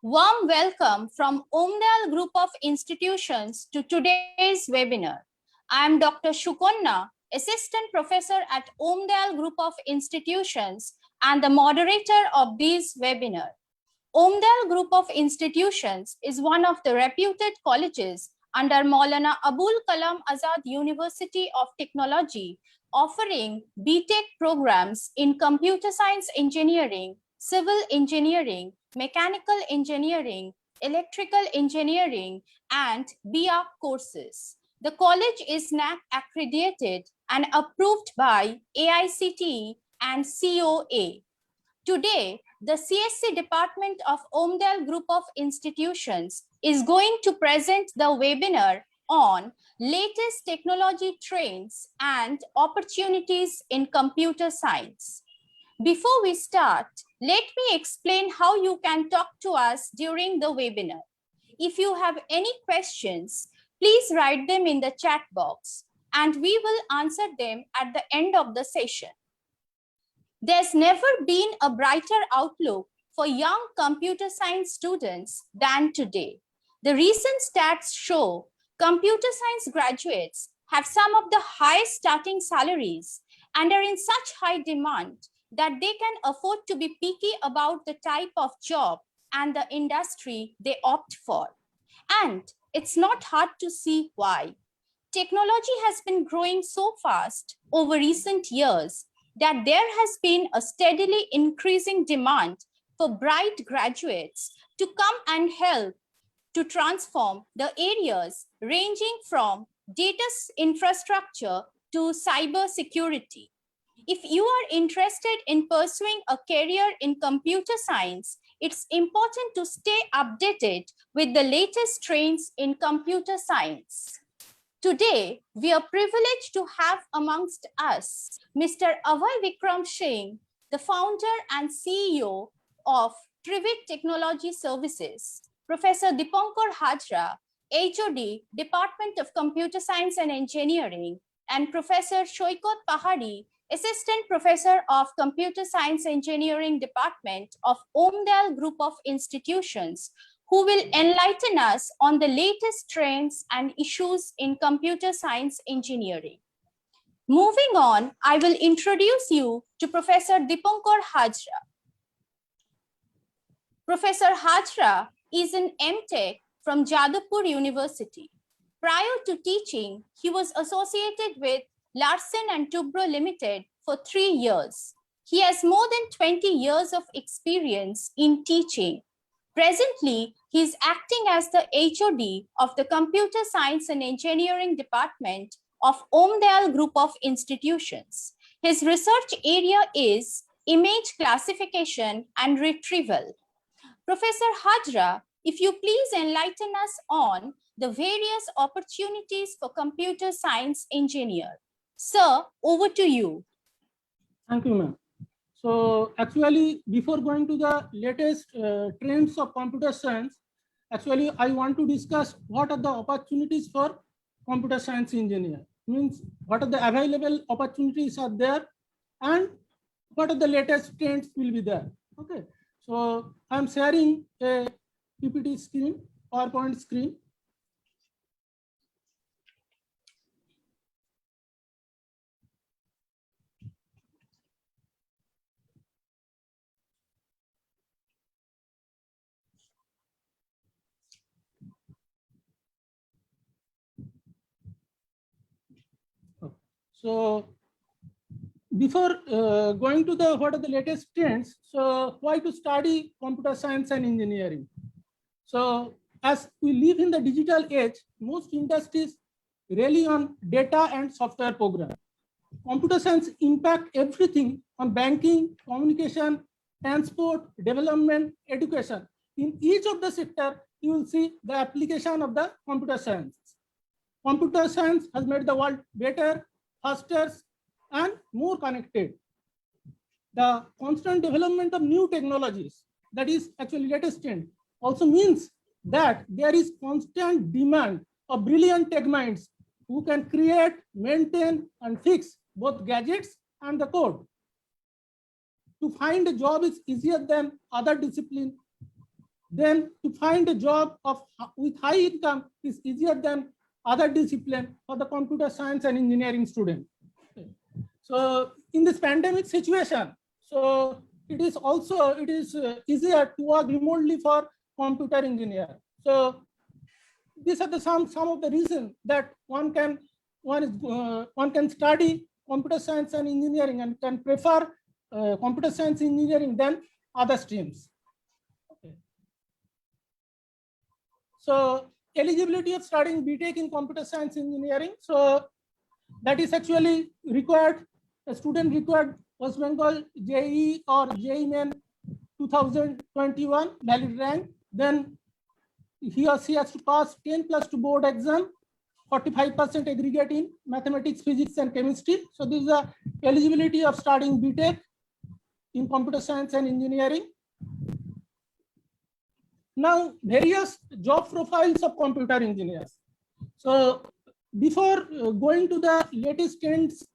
Warm welcome from OmDayal Group of Institutions to today's webinar. I am Dr. Shukonna, Assistant Professor at OmDayal Group of Institutions and the moderator of this webinar. OmDayal Group of Institutions is one of the reputed colleges under Maulana Abul Kalam Azad University of Technology, offering BTech programs in computer science engineering, civil engineering, mechanical engineering, electrical engineering, and BA courses. The college is NAAC accredited and approved by AICTE and COA. Today, the CSE Department of OmDayal Group of Institutions is going to present the webinar on latest technology trends and opportunities in computer science. Before we start, let me explain how you can talk to us during the webinar. If you have any questions, please write them in the chat box and we will answer them at the end of the session. There's never been a brighter outlook for young computer science students than today. The recent stats show computer science graduates have some of the highest starting salaries and are in such high demand that they can afford to be picky about the type of job and the industry they opt for. And it's not hard to see why. Technology has been growing so fast over recent years that there has been a steadily increasing demand for bright graduates to come and help to transform the areas ranging from data infrastructure to cyber security. If you are interested in pursuing a career in computer science, it's important to stay updated with the latest trends in computer science. Today, we are privileged to have amongst us Mr. Abhay Vikram Singh, the founder and CEO of Trivit Technology Services, Professor Dipankar Hajra, HOD, Department of Computer Science and Engineering, and Professor Shoykot Pahari, Assistant Professor of Computer Science Engineering Department of OmDayal Group of Institutions, who will enlighten us on the latest trends and issues in computer science engineering. Moving on, I will introduce you to Professor Dipankar Hajra. Professor Hajra is an MTech from Jadavpur University. Prior to teaching, he was associated with Larsen and Toubro Limited for 3 years. He has more than 20 years of experience in teaching. Presently, he is acting as the HOD of the Computer Science and Engineering Department of OmDayal Group of Institutions. His research area is image classification and retrieval. Professor Hajra, if you please enlighten us on the various opportunities for computer science engineer. Sir, over to you. Thank you, ma'am. So actually, before going to the latest trends of computer science, actually, I want to discuss what are the opportunities for computer science engineer. Means what are the available opportunities are there and what are the latest trends will be there. Okay. So I'm sharing a PPT screen, PowerPoint screen. So before going to the what are the latest trends, so why to study computer science and engineering? So as we live in the digital age, most industries rely on data and software programs. Computer science impact everything on banking, communication, transport, development, education. In each of the sector, you will see the application of the computer science. Computer science has made the world better, faster, and more connected. The constant development of new technologies, that is actually latest trend, also means that there is constant demand of brilliant tech minds who can create, maintain, and fix both gadgets and the code. To find a job is easier than other disciplines. then to find a job with high income is easier than other discipline for the computer science and engineering student. So in this pandemic situation, so it is easier to work remotely for computer engineer. So these are the some of the reasons that one can study computer science and engineering and can prefer computer science engineering than other streams. Okay. So eligibility of studying BTech in computer science engineering. So that is actually required. A student required West Bengal JEE or JEE Main 2021 valid rank. Then he or she has to pass 10+2 board exam, 45% aggregate in mathematics, physics, and chemistry. So this is the eligibility of studying BTech in computer science and engineering. Now, various job profiles of computer engineers. So before going to the latest trends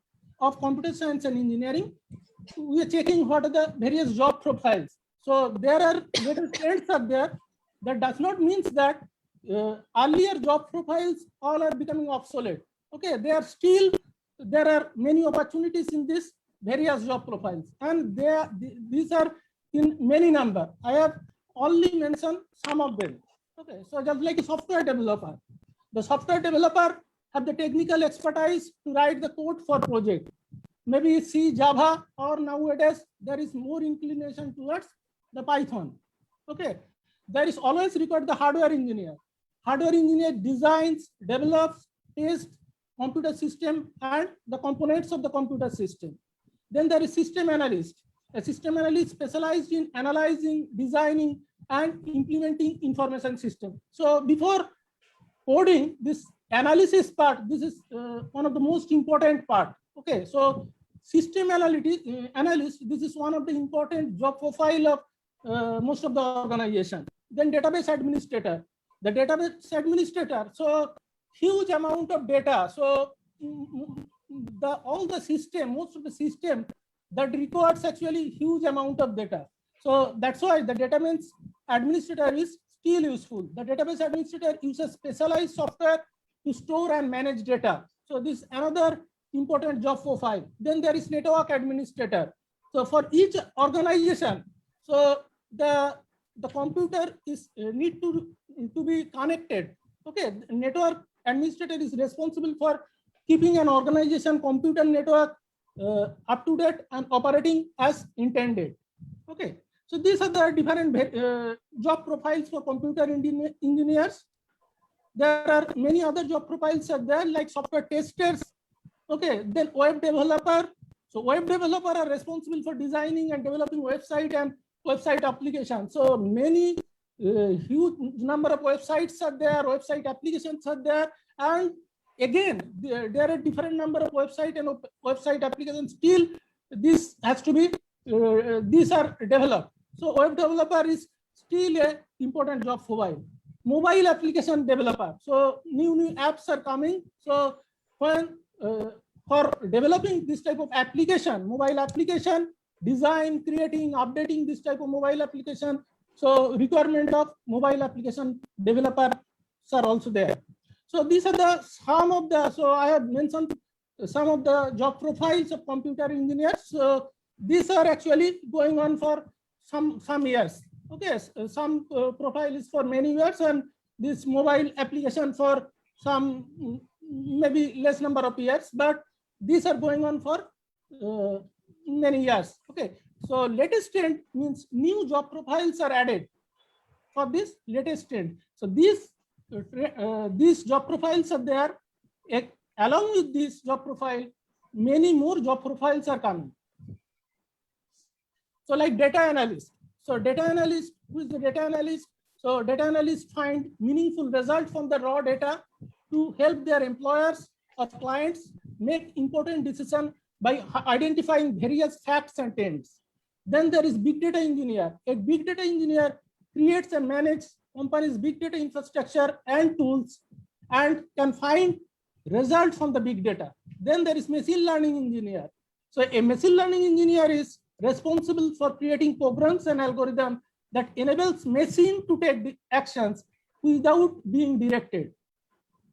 of computer science and engineering, we are checking what are the various job profiles. So there are latest trends are there. That does not mean that earlier job profiles all are becoming obsolete. Okay, there are many opportunities in this various job profiles, and these are in many number. I have only mentioned some of them. Okay, so just like a software developer, the software developer have the technical expertise to write the code for project. Maybe C, Java, or nowadays there is more inclination towards the Python. Okay, there is always required the hardware engineer. Hardware engineer designs, develops, tests computer system and the components of the computer system. Then there is system analyst. A system analyst specialized in analyzing, designing, and implementing information system. So before coding, this analysis part, this is one of the most important part. Okay, so system analyst, this is one of the important job profile of most of the organization. Then database administrator. The database administrator, so huge amount of data. So all the system, most of the system that requires actually huge amount of data. So that's why the database administrator is still useful. The database administrator uses specialized software to store and manage data. So this is another important job profile. Then there is network administrator. So for each organization, so the computer is need to be connected. Okay, network administrator is responsible for keeping an organization computer network up to date and operating as intended. Okay, so these are the different job profiles for computer engineers. There are many other job profiles are there, like software testers. Okay, then web developer. So web developer are responsible for designing and developing website and website applications. So many huge number of websites are there, website applications are there, and again there are different number of website and website applications. Still, this has to be these are developed. So web developer is still a important job profile. Mobile application developer. So new apps are coming. So when for developing this type of application, mobile application, design, creating, updating this type of mobile application. So requirement of mobile application developers are also there. So these are the some of the, so I have mentioned some of the job profiles of computer engineers. So these are actually going on for some years. Okay, some profile is for many years, and this mobile application for some maybe less number of years, but these are going on for many years. Okay, so latest trend means new job profiles are added for this latest trend. So these job profiles are there. Along with this job profile, many more job profiles are coming. So like data analyst. So data analyst, who is the data analyst? So data analysts find meaningful results from the raw data to help their employers or clients make important decisions by identifying various facts and trends. Then there is big data engineer. A big data engineer creates and manages company's big data infrastructure and tools and can find results from the big data. Then there is machine learning engineer. So a machine learning engineer is responsible for creating programs and algorithms that enables machine to take the actions without being directed.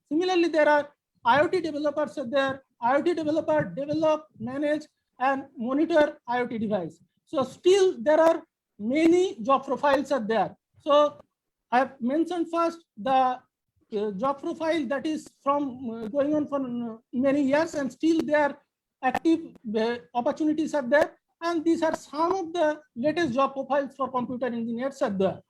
Similarly, there are IoT developers are there. IoT developer develop, manage, and monitor IoT device. So still there are many job profiles are there. So I have mentioned first the job profile that is from going on for many years, and still there active opportunities are there. And these are some of the latest job profiles for computer engineers are there.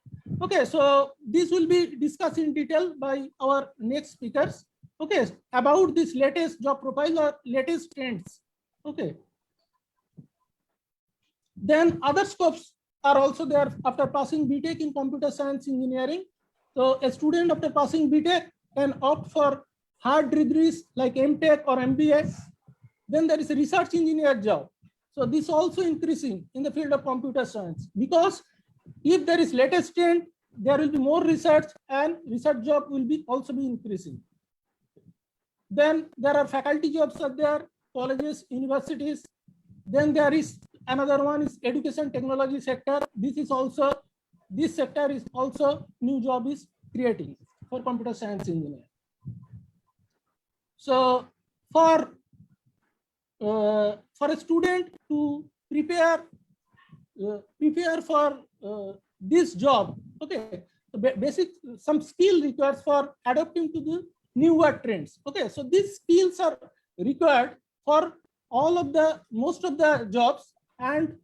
Okay, so this will be discussed in detail by our next speakers. Okay, about this latest job profile or latest trends. Okay. Then other scopes are also there after passing BTech in computer science engineering. So a student after passing BTech can opt for hard degrees like MTech or MBA. Then there is a research engineer job. So this also increasing in the field of computer science, because if there is latest trend, there will be more research and research job will be also be increasing. Then there are faculty jobs are there, colleges, universities. Then there is another one is education technology sector. This sector is also new job is creating for computer science engineer. So for a student to prepare for this job, okay, so basic some skill required for adapting to the newer trends. Okay, so these skills are required for most of the jobs, and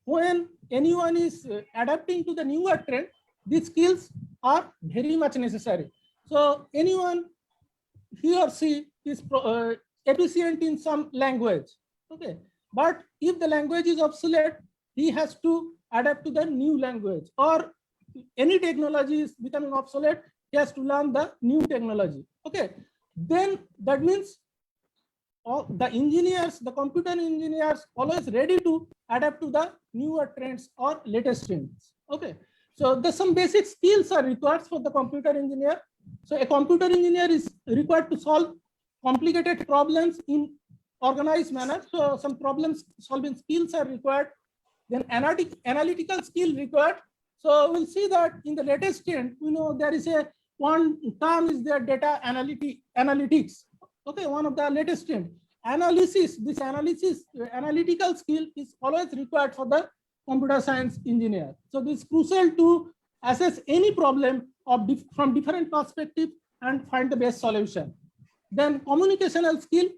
when anyone is adapting to the newer trend, these skills are very much necessary. So anyone, he or she is efficient in some language, okay, but if the language is obsolete, he has to adapt to the new language, or any technology is becoming obsolete, he has to learn the new technology. Okay, then that means all the engineers, the computer engineers, always ready to adapt to the newer trends or latest trends. Okay, so the some basic skills are required for the computer engineer. So a computer engineer is required to solve complicated problems in organized manner. So some problem solving skills are required. Then analytical skill required. So we'll see that in the latest trend, there is one term is there, data analytics. Okay, one of the latest trend. This analytical skill is always required for the computer science engineer. So this is crucial to assess any problem from different perspectives and find the best solution. Then communicational skill.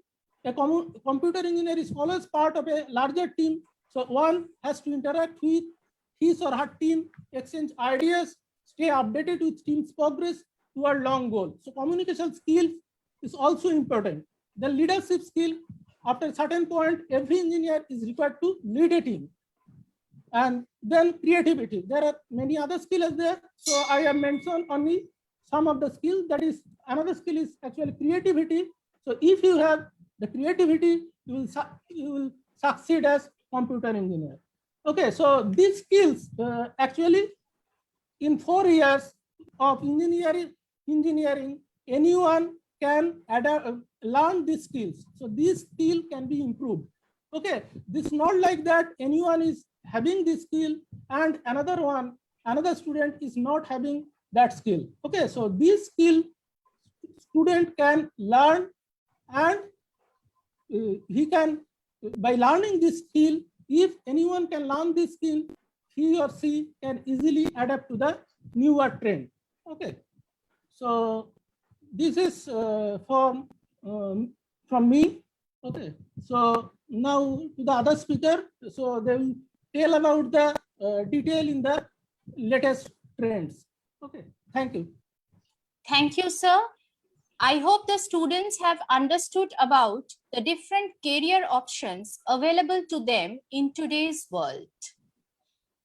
A computer engineer is always part of a larger team. So one has to interact with his or her team, exchange ideas, stay updated with team's progress toward long goal. So communication skill is also important. The leadership skill, after a certain point, every engineer is required to lead a team. And then creativity. There are many other skills there. So I have mentioned only some of the skills. That is, another skill is actually creativity. So if you have the creativity, you will succeed as computer engineer. Okay, so these skills actually in 4 years of engineering, anyone can learn these skills. So these skills can be improved. Okay, this is not like that anyone is having this skill and another student is not having that skill. Okay, so this skill student can learn, and he can, by learning this skill, if anyone can learn this skill, he or she can easily adapt to the newer trend. Okay, so this is from me. Okay, so now to the other speaker. So they will tell about the detail in the latest trends. Okay, thank you. Thank you, sir. I hope the students have understood about the different career options available to them in today's world.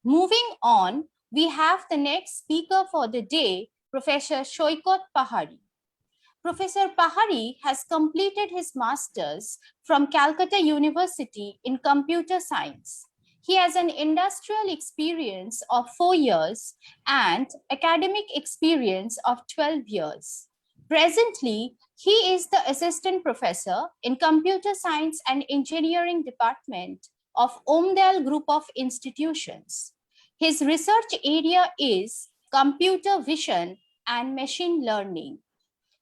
Moving on, we have the next speaker for the day, Professor Shoykot Pahari. Professor Pahari has completed his master's from Calcutta University in computer science. He has an industrial experience of 4 years and academic experience of 12 years. Presently, he is the assistant professor in computer science and engineering department of OmDayal Group of Institutions. His research area is computer vision and machine learning.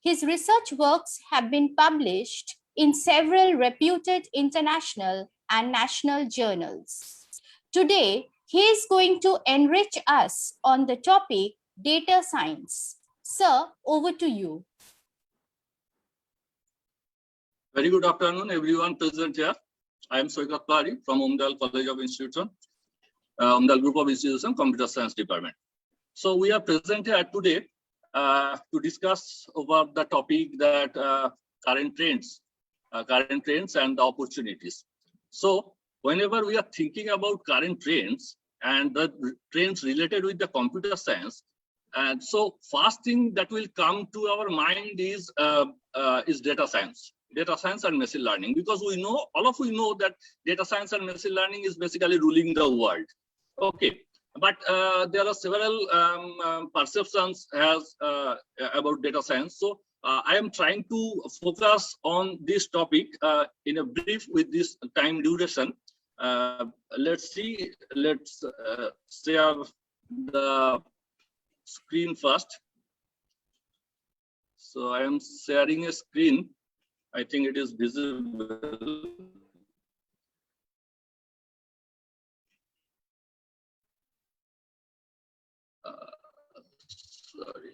His research works have been published in several reputed international and national journals. Today, he is going to enrich us on the topic data science. Sir, over to you. Very good afternoon, everyone present here. I am Shoykot Pahari from OmDayal College of Institution, OmDayal Group of Institution, Computer Science Department. So we are present here today to discuss about the topic that current trends and the opportunities. So whenever we are thinking about current trends and the trends related with the computer science, and so first thing that will come to our mind is data science and machine learning, because we know, all of we know that data science and machine learning is basically ruling the world. Okay, but there are several perceptions about data science. So I am trying to focus on this topic in a brief with this time duration. Let's share the screen first. So I am sharing a screen. I think it is visible. Sorry.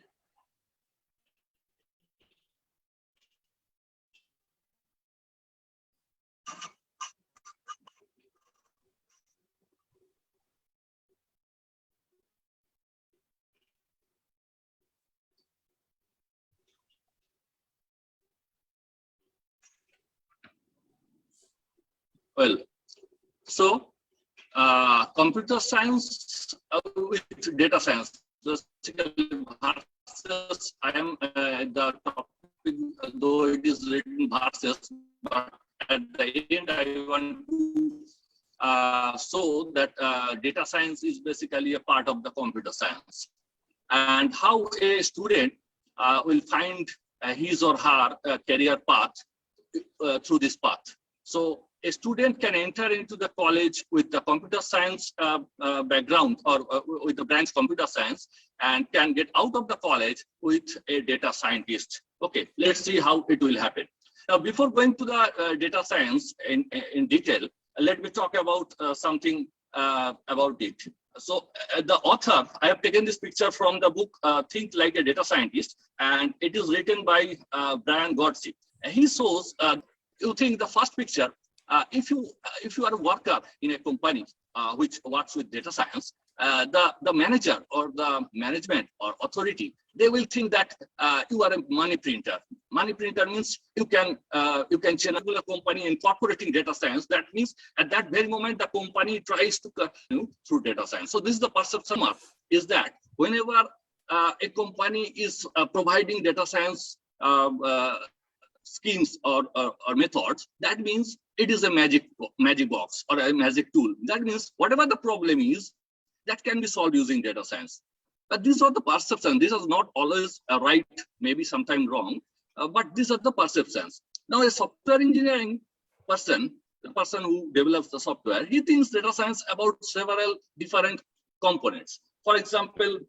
Well, so computer science with data science, basically versus, I am the topic, though it is written versus, but at the end I want to show that data science is basically a part of the computer science, and how a student will find his or her career path through this path. So a student can enter into the college with the computer science background or with the branch computer science, and can get out of the college with a data scientist. Okay, let's see how it will happen. Now, before going to the data science in detail, let me talk about something about it. So the author, I have taken this picture from the book Think Like a Data Scientist, and it is written by Brian Godsey. He shows, you think the first picture, if you are a worker in a company which works with data science, the manager or the management or authority, they will think that you are a money printer. Money printer means you can channel a company incorporating data science. That means at that very moment the company tries to cut you through data science. So this is the perception of, is that whenever a company is providing data science schemes or methods, that means it is a magic box or a magic tool. That means whatever the problem is, that can be solved using data science. But these are the perceptions. This is not always right, maybe sometimes wrong, but these are the perceptions. Now, a software engineering person, the person who develops the software, he thinks data science about several different components. For example,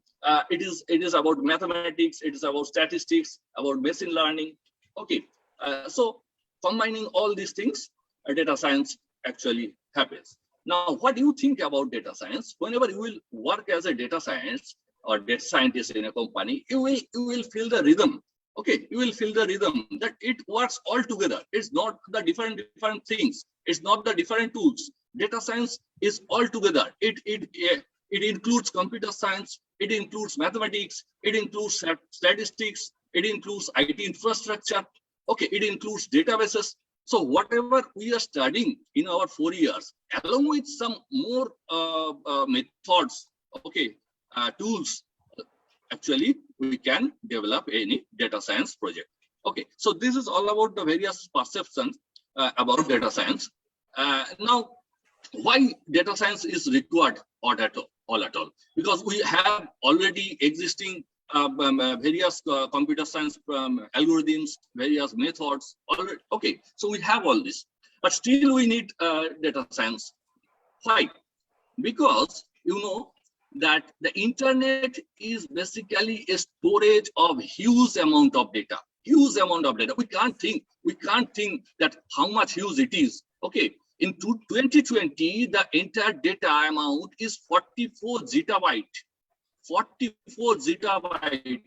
it is about mathematics, it is about statistics, about machine learning. Okay, so combining all these things, data science actually happens. Now, what do you think about data science? Whenever you will work as a data science or data scientist in a company, you will feel the rhythm. Okay, you will feel the rhythm that it works all together. It's not the different things. It's not the different tools. Data science is all together. It includes computer science. It includes mathematics. It includes statistics. It includes IT infrastructure. Okay, it includes databases. So whatever we are studying in our 4 years, along with some more methods, okay, tools, actually we can develop any data science project. Okay, so this is all about the various perceptions about data science. Now, why data science is required all at all? Because we have already existing various computer science algorithms, various methods already. Okay, so we have all this, but still we need data science. Why? Because that the internet is basically a storage of huge amount of data. Huge amount of data. We can't think that how much huge it is. Okay. In 2020, the entire data amount is 44 zettabyte. 44 zettabyte.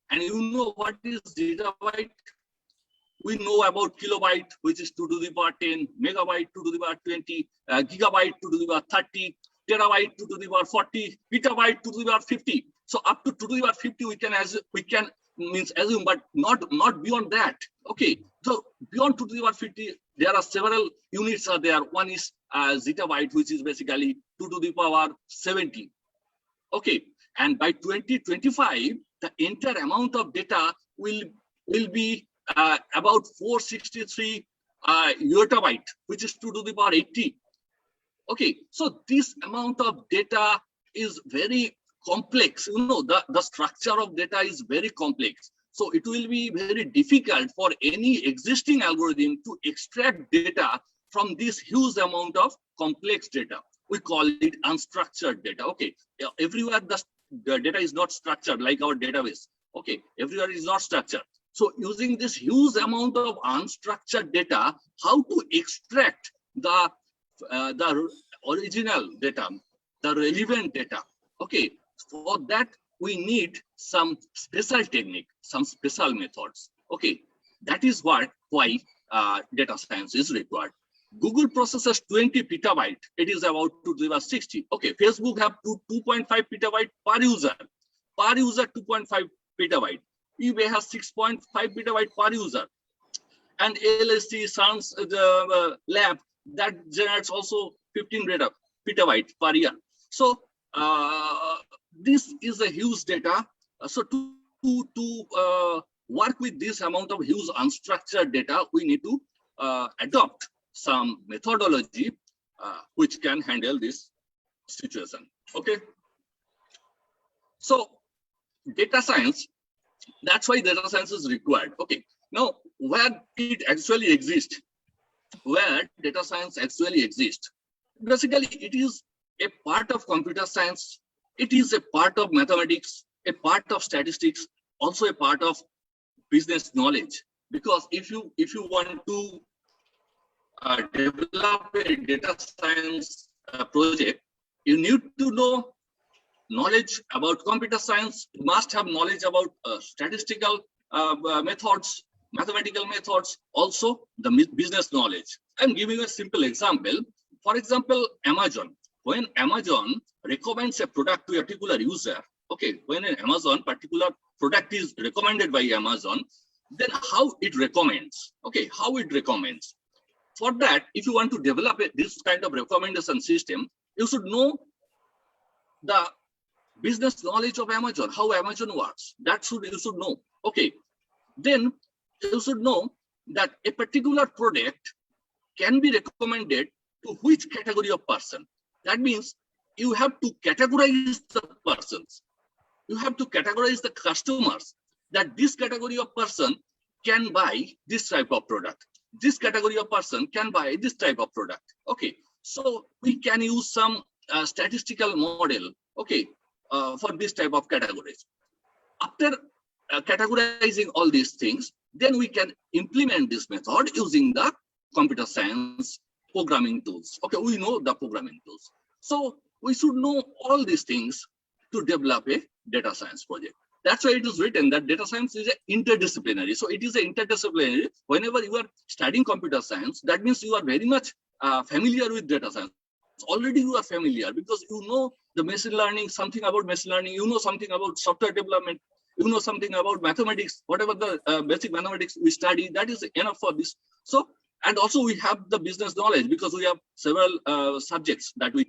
And you know what is zettabyte? We know about kilobyte, which is 2 to the power 10, megabyte 2 to the power 20, gigabyte 2 to the power 30, terabyte 2 to the power 40, petabyte 2 to the power 50. So up to 2 to the power 50, we can assume, but not beyond that. Okay. So beyond 2 to the power 50, there are several units are there. One is zettabyte, which is basically 2 to the power 70. Okay. And by 2025, the entire amount of data will be about 463 yottabyte, which is 2 to the power 80. Okay, so this amount of data is very complex. You know, the structure of data is very complex. So it will be very difficult for any existing algorithm to extract data from this huge amount of complex data. We call it unstructured data. Okay, everywhere the data is not structured like our database. Okay, everywhere is not structured. So using this huge amount of unstructured data, how to extract the original data, the relevant data? Okay, for that we need some special technique, some special methods. Okay, that is why data science is required. Google processes 20 petabyte. It is about 2 to the power 60. Okay, Facebook have 2.5 petabyte per user. Per user 2.5 petabyte. eBay has 6.5 petabyte per user, and LSC sounds the lab that generates also 15 petabyte per year. So this is a huge data. So to work with this amount of huge unstructured data, we need to adopt some methodology which can handle this situation. Okay. So data science. That's why data science is required. Okay. Now, where it actually exists, where data science actually exists, basically it is a part of computer science. It is a part of mathematics, a part of statistics, also a part of business knowledge. Because if you want to develop a data science project, you need to know knowledge about computer science. You must have knowledge about statistical methods, mathematical methods, also the business knowledge. I'm giving a simple example. For example, Amazon. When Amazon recommends a product to a particular user, okay, when an Amazon particular product is recommended by Amazon, then how it recommends, okay, how it recommends. For that, if you want to develop this kind of recommendation system, you should know the business knowledge of Amazon, how Amazon works. You should know. Okay. Then you should know that a particular product can be recommended to which category of person. That means you have to categorize the persons. You have to categorize the customers, that this category of person can buy this type of product. This category of person can buy this type of product. Okay. So we can use some statistical model, okay, for this type of categories. After categorizing all these things, then we can implement this method using the computer science programming tools. Okay, we know the programming tools. So we should know all these things to develop a data science project. That's why it is written that data science is interdisciplinary. So it is interdisciplinary. Whenever you are studying computer science, that means you are very much familiar with data science. Already you are familiar because you know the machine learning, something about machine learning, you know something about software development, you know something about mathematics, whatever the basic mathematics we study, that is enough for this. So, and also we have the business knowledge because we have several subjects that we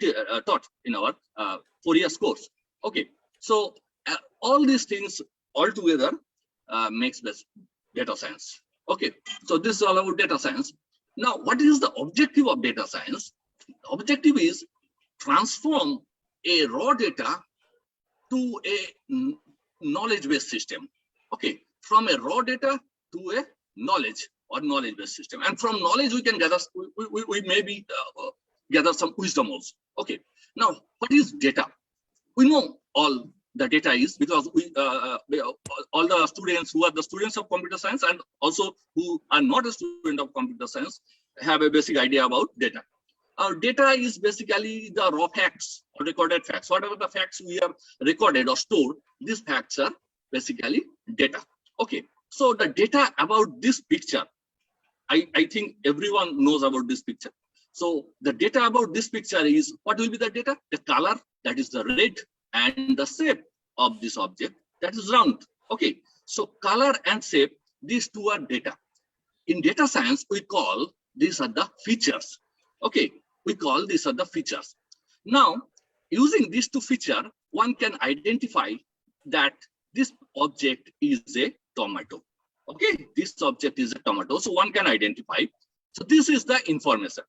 taught in our 4 years course. Okay, so all these things all together makes this data science. Okay, so this is all about data science. Now, what is the objective of data science? The objective is transform a raw data to a knowledge-based system. Okay, from a raw data to a knowledge or knowledge-based system, and from knowledge we can gather, we maybe gather some wisdom also. Okay, now what is data? we know all the data is, because all the students who are the students of computer science and also who are not a student of computer science have a basic idea about data. Our data is basically the raw facts or recorded facts. Whatever the facts we have recorded or stored, these facts are basically data. Okay, so the data about this picture, I think everyone knows about this picture. So the data about this picture is, what will be the data? The color, that is the red, and the shape of this object, that is round. Okay, so color and shape, these two are data. In data science, we call these are the features. Okay, we call these are the features. Now, using these two features, one can identify that this object is a tomato. Okay, this object is a tomato, so one can identify. So this is the information.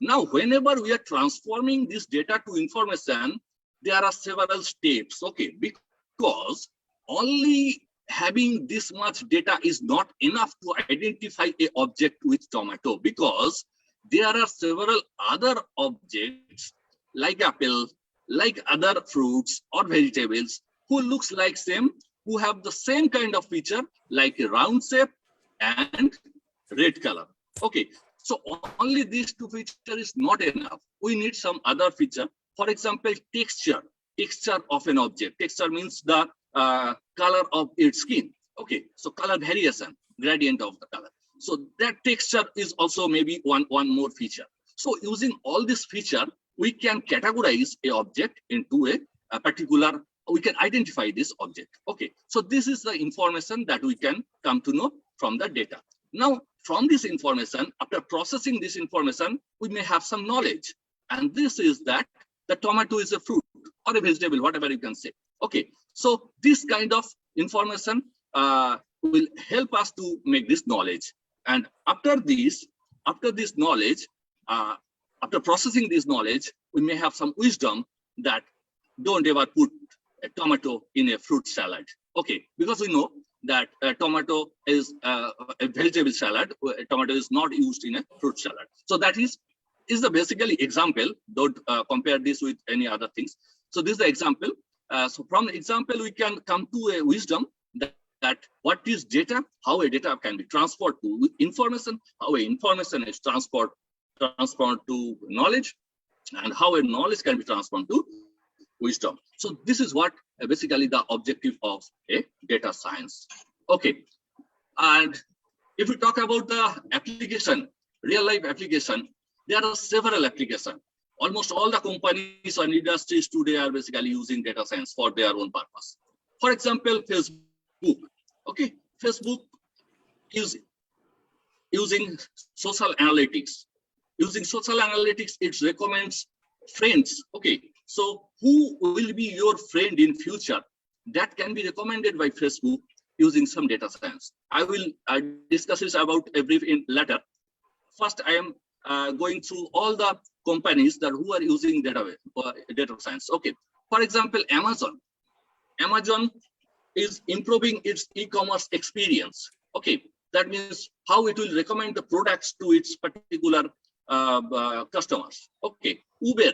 Now, whenever we are transforming this data to information, there are several steps. Okay, because only having this much data is not enough to identify an object with tomato, because there are several other objects like apple, like other fruits or vegetables who looks like same, who have the same kind of feature like a round shape and red color. Okay, so only these two features is not enough. We need some other feature. For example, texture of an object. Texture means the color of its skin. Okay, so color variation, gradient of the color. So that texture is also maybe one more feature. So using all this feature, we can categorize a object into a particular, we can identify this object. Okay, so this is the information that we can come to know from the data. Now, from this information, after processing this information, we may have some knowledge. And this is that the tomato is a fruit or a vegetable, whatever you can say. Okay, so this kind of information will help us to make this knowledge. And after this knowledge, after processing this knowledge, we may have some wisdom that don't ever put a tomato in a fruit salad. Okay, because we know that a tomato is a vegetable salad. A tomato is not used in a fruit salad. So that is the basically example. Don't compare this with any other things. So this is the example. So from the example, we can come to a wisdom that what is data, how a data can be transferred to information, how a information is transferred to knowledge, and how a knowledge can be transformed to wisdom. So this is what basically the objective of a data science. Okay, and if we talk about the application, real life application, there are several applications. Almost all the companies and industries today are basically using data science for their own purpose. For example, Facebook. Okay, Facebook is using social analytics. Using social analytics, it recommends friends. Okay, so who will be your friend in future? That can be recommended by Facebook using some data science. I will discuss this about a brief in later. First, I am going through all the companies that who are using data science. Okay, for example, Amazon is improving its e-commerce experience. Okay, that means how it will recommend the products to its particular customers. Okay, Uber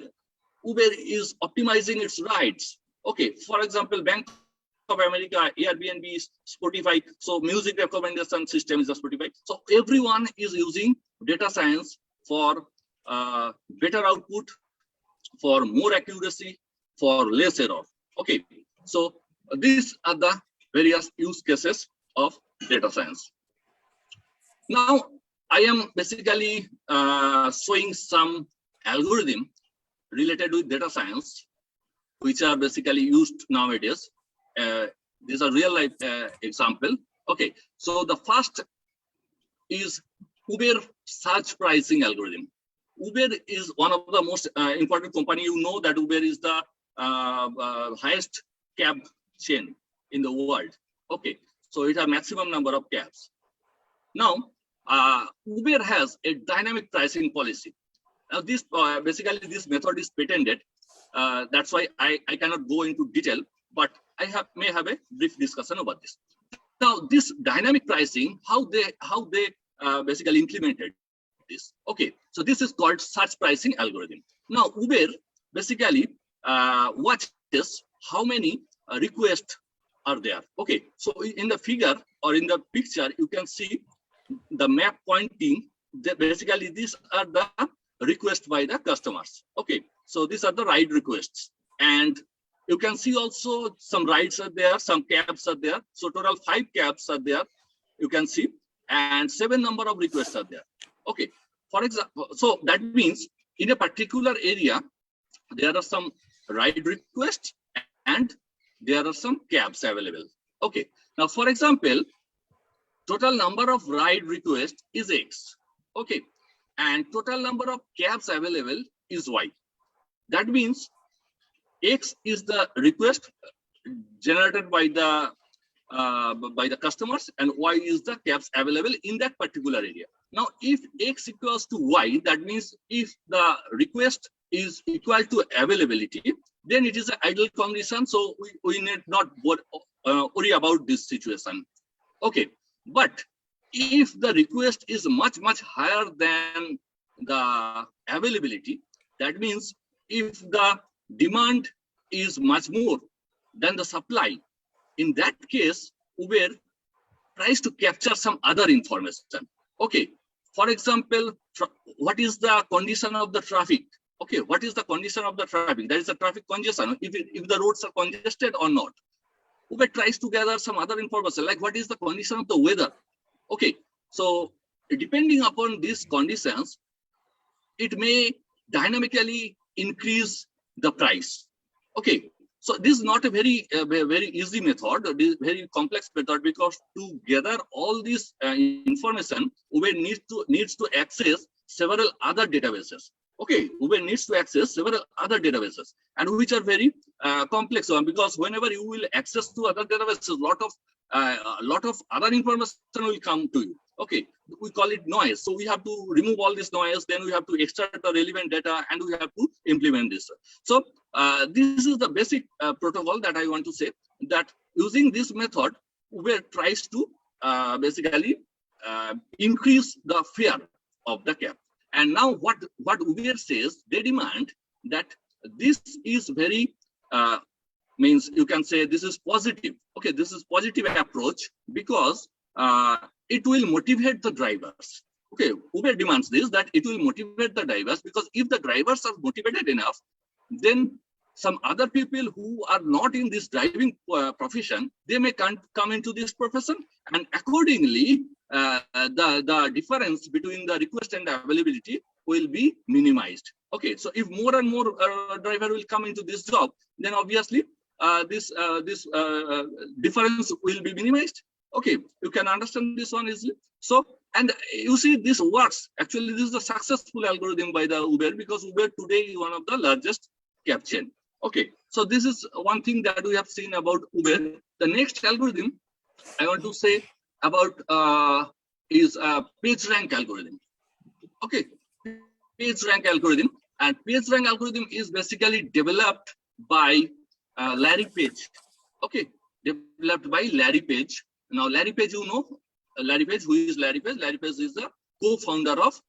is optimizing its rides. Okay, for example, Bank of America, Airbnb, Spotify. So music recommendation system is a Spotify. So everyone is using data science for better output, for more accuracy, for less error. Okay, so these are the various use cases of data science. Now, I am basically showing some algorithm related with data science, which are basically used nowadays. These are real life example. Okay, so the first is Uber search pricing algorithm. Uber is one of the most important company. You know that Uber is the highest cab chain in the world. Okay, so it has maximum number of cabs. Now, Uber has a dynamic pricing policy. Now, this basically this method is patented. That's why I cannot go into detail, but I may have a brief discussion about this. Now, this dynamic pricing, how they basically implemented this. Okay, so this is called search pricing algorithm. Now, Uber basically watches how many requests are there. Okay, so in the figure or in the picture, you can see the map pointing. Basically, these are the requests by the customers. Okay, so these are the ride requests, and you can see also some rides are there, some cabs are there. So total 5 cabs are there, you can see, and 7 number of requests are there. Okay, for example, so that means in a particular area, there are some ride requests and there are some cabs available. Okay, now for example, total number of ride requests is X. Okay, and total number of cabs available is Y. That means X is the request generated by the customers, and Y is the cabs available in that particular area. Now, if X equals to Y, that means if the request is equal to availability, then it is an ideal condition. So we need not worry about this situation. Okay, but if the request is much higher than the availability, that means if the demand is much more than the supply, in that case, Uber tries to capture some other information. Okay, for example, what is the condition of the traffic? Okay, what is the condition of the traffic? That is the traffic congestion, if the roads are congested or not. Uber tries to gather some other information, like what is the condition of the weather. Okay, so depending upon these conditions, it may dynamically increase the price. Okay, so this is not a very easy method, it is very complex method, because to gather all this information, Uber needs to access several other databases. Okay, Uber needs to access several other databases, and which are very complex one, because whenever you will access to other databases, a lot of other information will come to you. Okay, we call it noise. So we have to remove all this noise, then we have to extract the relevant data, and we have to implement this. So this is the basic protocol that I want to say, that using this method, Uber tries to basically increase the fare of the cab. And now what Uber says, they demand that this is very, means you can say this is positive. Okay, this is positive approach, because it will motivate the drivers. Okay, Uber demands this, that it will motivate the drivers, because if the drivers are motivated enough, then some other people who are not in this driving profession, they may come into this profession, and accordingly, the difference between the request and the availability will be minimized. Okay, so if more and more driver will come into this job, then obviously this difference will be minimized. Okay, you can understand this one easily. So, and you see this works. Actually, this is a successful algorithm by the Uber, because Uber today is one of the largest cab chain. Okay, so this is one thing that we have seen about Uber. The next algorithm I want to say about is Pagerank algorithm. Okay, Pagerank algorithm, and Pagerank algorithm is basically developed by Larry Page. Okay, developed by Larry Page. Now, Larry Page, you know, Larry Page, who is Larry Page? Larry Page is the co-founder of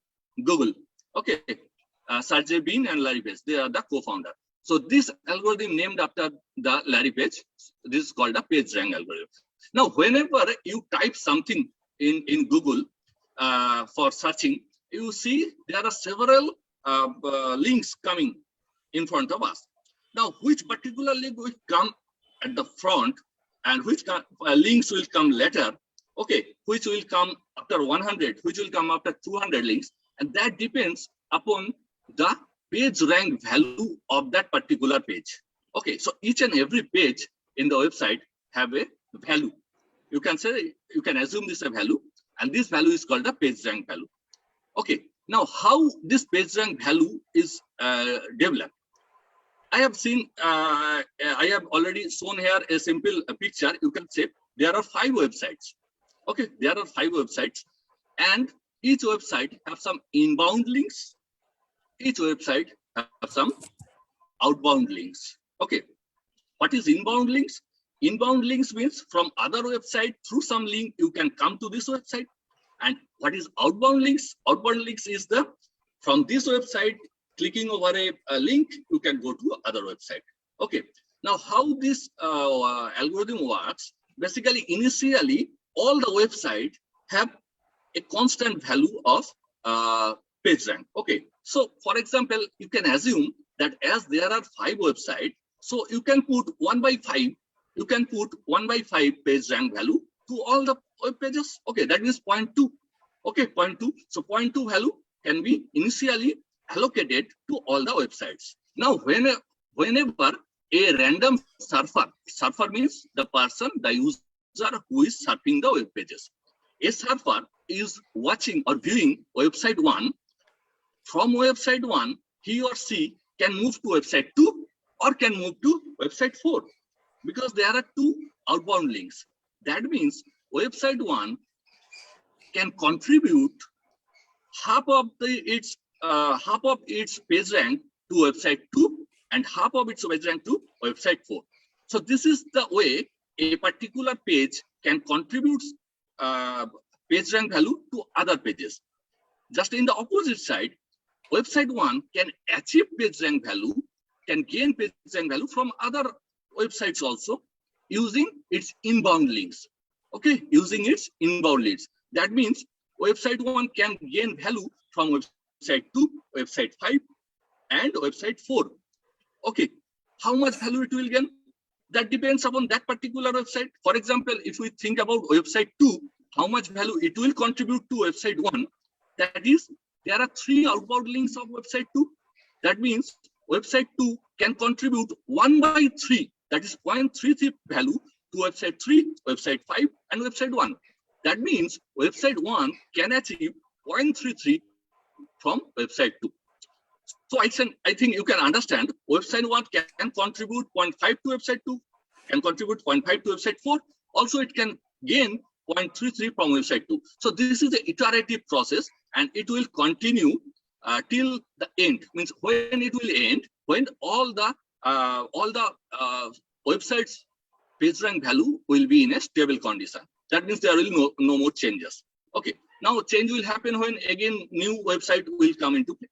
Google. Okay, Sergey Brin and Larry Page, they are the co-founder. So this algorithm named after the Larry Page, this is called a Pagerank algorithm. Now, whenever you type something in Google for searching, you see there are several links coming in front of us. Now, which particular link will come at the front, and which links will come later, okay, which will come after 100, which will come after 200 links, and that depends upon the page rank value of that particular page. Okay, so each and every page in the website have a value. You can say, you can assume this a value, and this value is called the page rank value. Okay, now how this page rank value is developed? I have seen, I have already shown here a simple picture. You can say there are 5 websites. Okay, there are 5 websites, and each website have some inbound links. Each website have some outbound links. Okay, what is inbound links? Inbound links means from other website through some link you can come to this website. And what is outbound links? Outbound links is the from this website, clicking over a link, you can go to other website. Okay, Now, how this algorithm works, basically, initially, all the websites have a constant value of PageRank. Okay, so for example, you can assume that as there are 5 websites, so you can put 1 by 5, you can put 1 by 5 PageRank value to all the web pages. Okay, that means 0.2. Okay, 0.2. So 0.2 value can be initially allocated to all the websites. Now, whenever a random surfer means the person, the user who is surfing the web pages. A surfer is watching or viewing website 1. From website 1, he or she can move to website 2 or can move to website 4 because there are 2 outbound links. That means website 1 can contribute half of its PageRank to website 2 and half of its PageRank to website 4. So this is the way a particular page can contribute PageRank value to other pages. Just in the opposite side, website 1 can achieve PageRank value, can gain PageRank value from other websites also using its inbound links. Okay, using its inbound links. That means website 1 can gain value from website 2, website 5, and website 4. Okay, how much value it will gain? That depends upon that particular website. For example, if we think about website 2, how much value it will contribute to website 1? That is, there are 3 outbound links of website 2. That means website 2 can contribute 1 by 3, that is 0.33 value to website 3, website 5, and website 1. That means website 1 can achieve 0.33 from website 2. So I think you can understand website 1 can contribute 0.5 to website 2, can contribute 0.5 to website 4. Also, it can gain 0.33 from website 2. So this is an iterative process and it will continue till the end. Means when it will end, when all the websites PageRank value will be in a stable condition. That means there will be no more changes. Okay, now change will happen when again new website will come into play.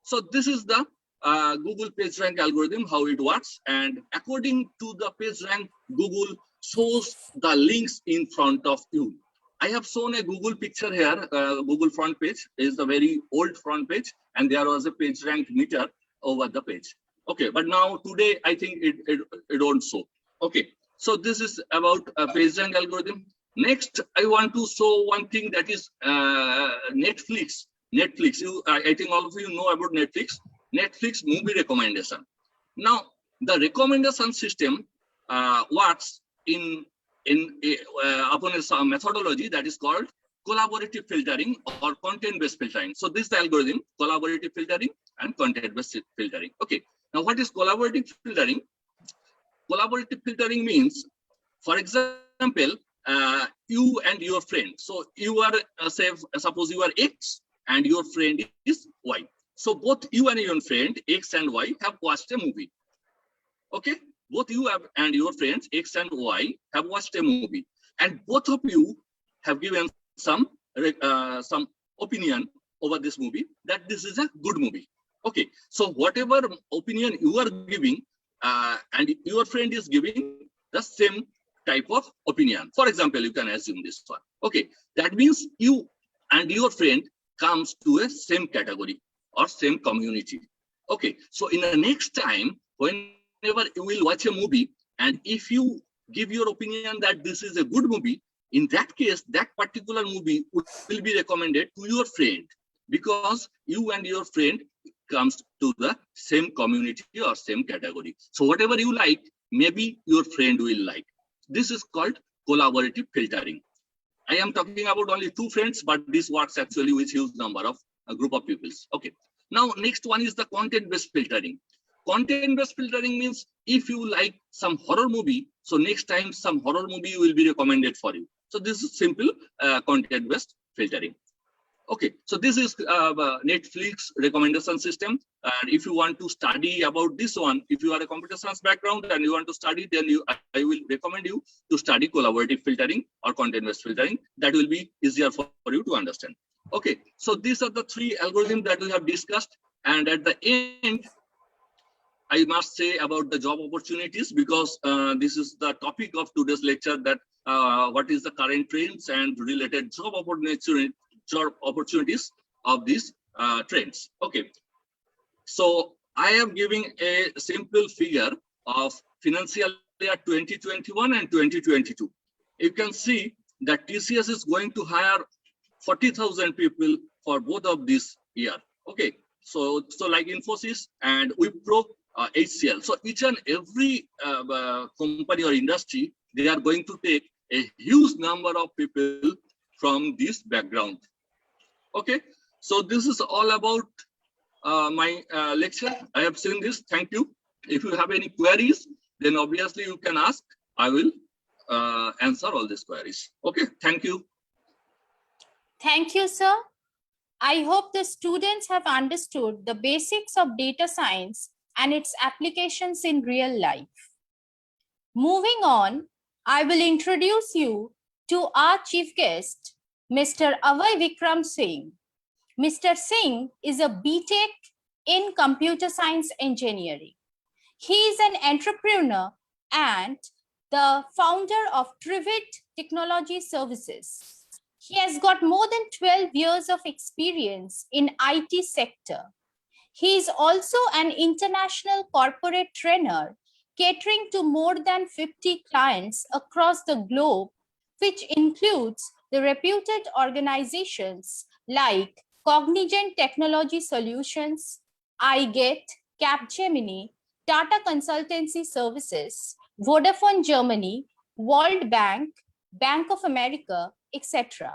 So this is the Google PageRank algorithm, how it works. And according to the PageRank, Google shows the links in front of you. I have shown a Google picture here. Google front page is a very old front page, and there was a PageRank meter over the page. Okay, but now today I think it don't show. Okay, so this is about a PageRank algorithm. Next, I want to show one thing, that is Netflix. Netflix, I think all of you know about Netflix. Netflix movie recommendation. Now, the recommendation system works upon a methodology that is called collaborative filtering or content-based filtering. So this is the algorithm, collaborative filtering and content-based filtering. Okay, now what is collaborative filtering? Collaborative filtering means, for example, you and your friend. So you are, suppose you are X and your friend is Y. So both you and your friend X and Y have watched a movie. Okay, both you and your friends X and Y have watched a movie, and both of you have given some opinion over this movie that this is a good movie. Okay, so whatever opinion you are giving and your friend is giving the same type of opinion. For example, you can assume this one. Okay, that means you and your friend comes to a same category or same community. Okay, so in the next time, whenever you will watch a movie, and if you give your opinion that this is a good movie, in that case, that particular movie will be recommended to your friend because you and your friend comes to the same community or same category. So whatever you like, maybe your friend will like. This is called collaborative filtering. I am talking about only 2 friends, but this works actually with huge number of a group of people. Okay. Now, next one is the content-based filtering. Content-based filtering means if you like some horror movie, so next time some horror movie will be recommended for you. So this is simple content-based filtering. Okay, so this is Netflix recommendation system. And if you want to study about this one, if you are a computer science background and you want to study, then I will recommend you to study collaborative filtering or content-based filtering. That will be easier for you to understand. Okay, so these are the 3 algorithms that we have discussed. And at the end, I must say about the job opportunities, because this is the topic of today's lecture, that what is the current trends and related job opportunities of these trends. Okay, so I am giving a simple figure of financial year 2021 and 2022. You can see that TCS is going to hire 40,000 people for both of this year. Okay, so like Infosys and Wipro, HCL. So each and every company or industry, they are going to take a huge number of people from this background. Okay, so this is all about my lecture. I have seen this. Thank you. If you have any queries, then obviously you can ask. I will answer all these queries. Okay, thank you. Thank you, sir. I hope the students have understood the basics of data science and its applications in real life. Moving on, I will introduce you to our chief guest, Mr. Avay Vikram Singh. Mr. Singh is a BTech in computer science engineering. He is an entrepreneur and the founder of Trivid Technology Services. He has got more than 12 years of experience in IT sector. He is also an international corporate trainer catering to more than 50 clients across the globe, which includes the reputed organizations like Cognizant Technology Solutions, iGet, Capgemini, Tata Consultancy Services, Vodafone Germany, World Bank, Bank of America, etc.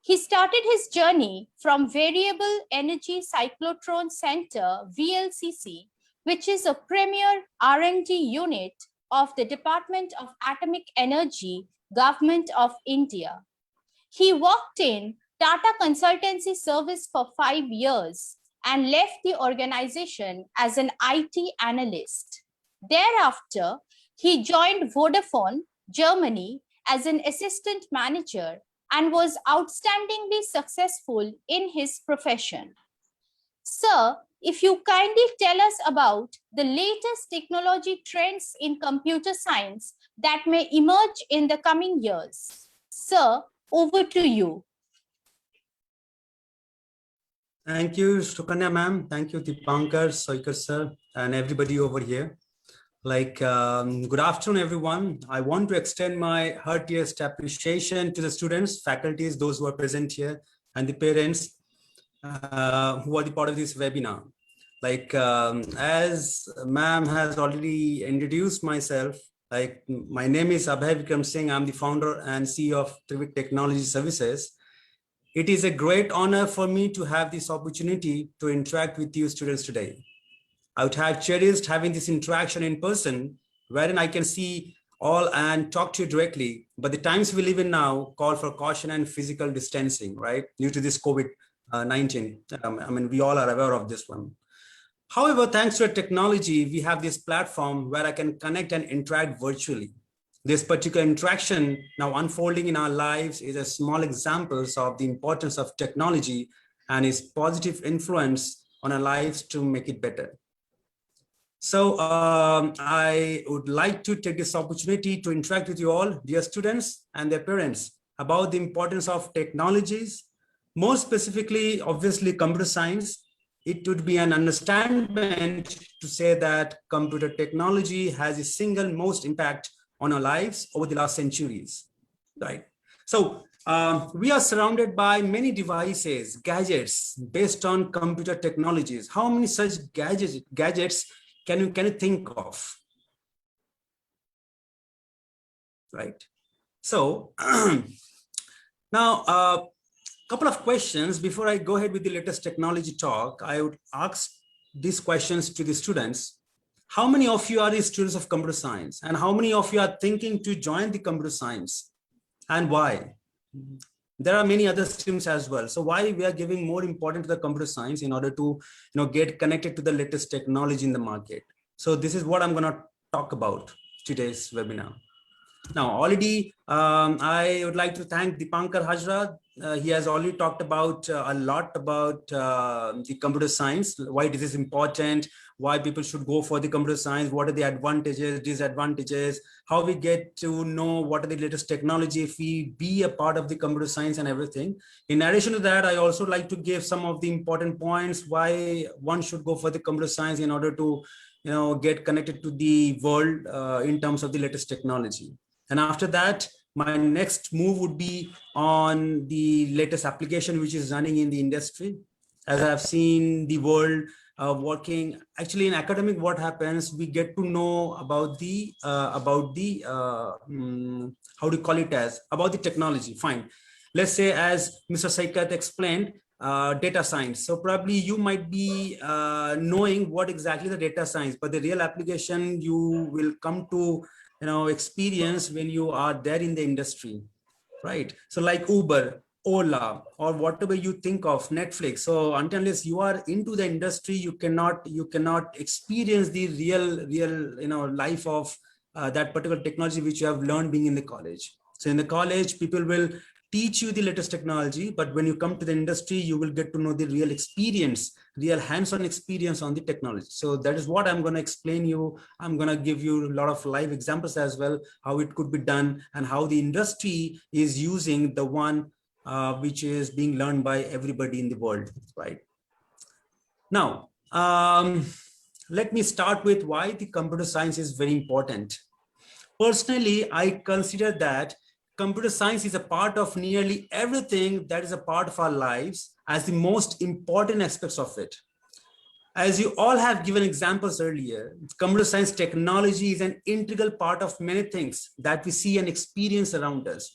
He started his journey from Variable Energy Cyclotron Center, VLCC, which is a premier R&D unit of the Department of Atomic Energy, Government of India. He worked in Tata Consultancy Service for 5 years and left the organization as an IT analyst. Thereafter, he joined Vodafone, Germany as an assistant manager and was outstandingly successful in his profession. Sir, if you kindly tell us about the latest technology trends in computer science that may emerge in the coming years. Sir, over to you. Thank you, Sukanya ma'am. Thank you, Dipankar, Shoykot sir, and everybody over here. Good afternoon, everyone. I want to extend my heartiest appreciation to the students, faculties, those who are present here, and the parents who are the part of this webinar. As ma'am has already introduced myself, my name is Abhay Vikram Singh. I'm the founder and CEO of Trivid Technology Services. It is a great honor for me to have this opportunity to interact with you students today. I would have cherished having this interaction in person, wherein I can see all and talk to you directly. But the times we live in now call for caution and physical distancing, right? Due to this COVID-19. We all are aware of this one. However, thanks to technology, we have this platform where I can connect and interact virtually. This particular interaction now unfolding in our lives is a small example of the importance of technology and its positive influence on our lives to make it better. So I would like to take this opportunity to interact with you all, dear students and their parents, about the importance of technologies, more specifically, obviously, computer science. It would be an understatement to say that computer technology has the single most impact on our lives over the last centuries, right? So we are surrounded by many devices, gadgets based on computer technologies. How many such gadgets can you think of, right? So now a couple of questions before I go ahead with the latest technology talk. I would ask these questions to the students. How many of you are the students of computer science, and how many of you are thinking to join the computer science, and why? There are many other streams as well. So why we are giving more importance to the computer science in order to get connected to the latest technology in the market. So this is what I'm going to talk about today's webinar. Now, already, I would like to thank Dipankar Hajra. He has already talked about a lot about the computer science, why this is important, why people should go for the computer science, what are the advantages, disadvantages, how we get to know what are the latest technology if we be a part of the computer science and everything. In addition to that, I also like to give some of the important points why one should go for the computer science in order to get connected to the world in terms of the latest technology. And after that, my next move would be on the latest application which is running in the industry. As I've seen the world working, actually in academic, what happens, we get to know about the how do you call it as, about the technology, fine. Let's say, as Mr. Shoykot explained, data science. So probably you might be knowing what exactly the data science, but the real application you will come to experience when you are there in the industry, right? So like Uber, Ola, or whatever you think of, Netflix. So unless you are into the industry, you cannot experience the real life of that particular technology which you have learned being in the college. So in the college, people will teach you the latest technology, but when you come to the industry, you will get to know the real experience, real hands-on experience on the technology. So that is what I'm going to explain you. I'm going to give you a lot of live examples as well, how it could be done and how the industry is using the one which is being learned by everybody in the world, right? Now, let me start with why the computer science is very important. Personally, I consider that computer science is a part of nearly everything that is a part of our lives as the most important aspects of it. As you all have given examples earlier, computer science technology is an integral part of many things that we see and experience around us.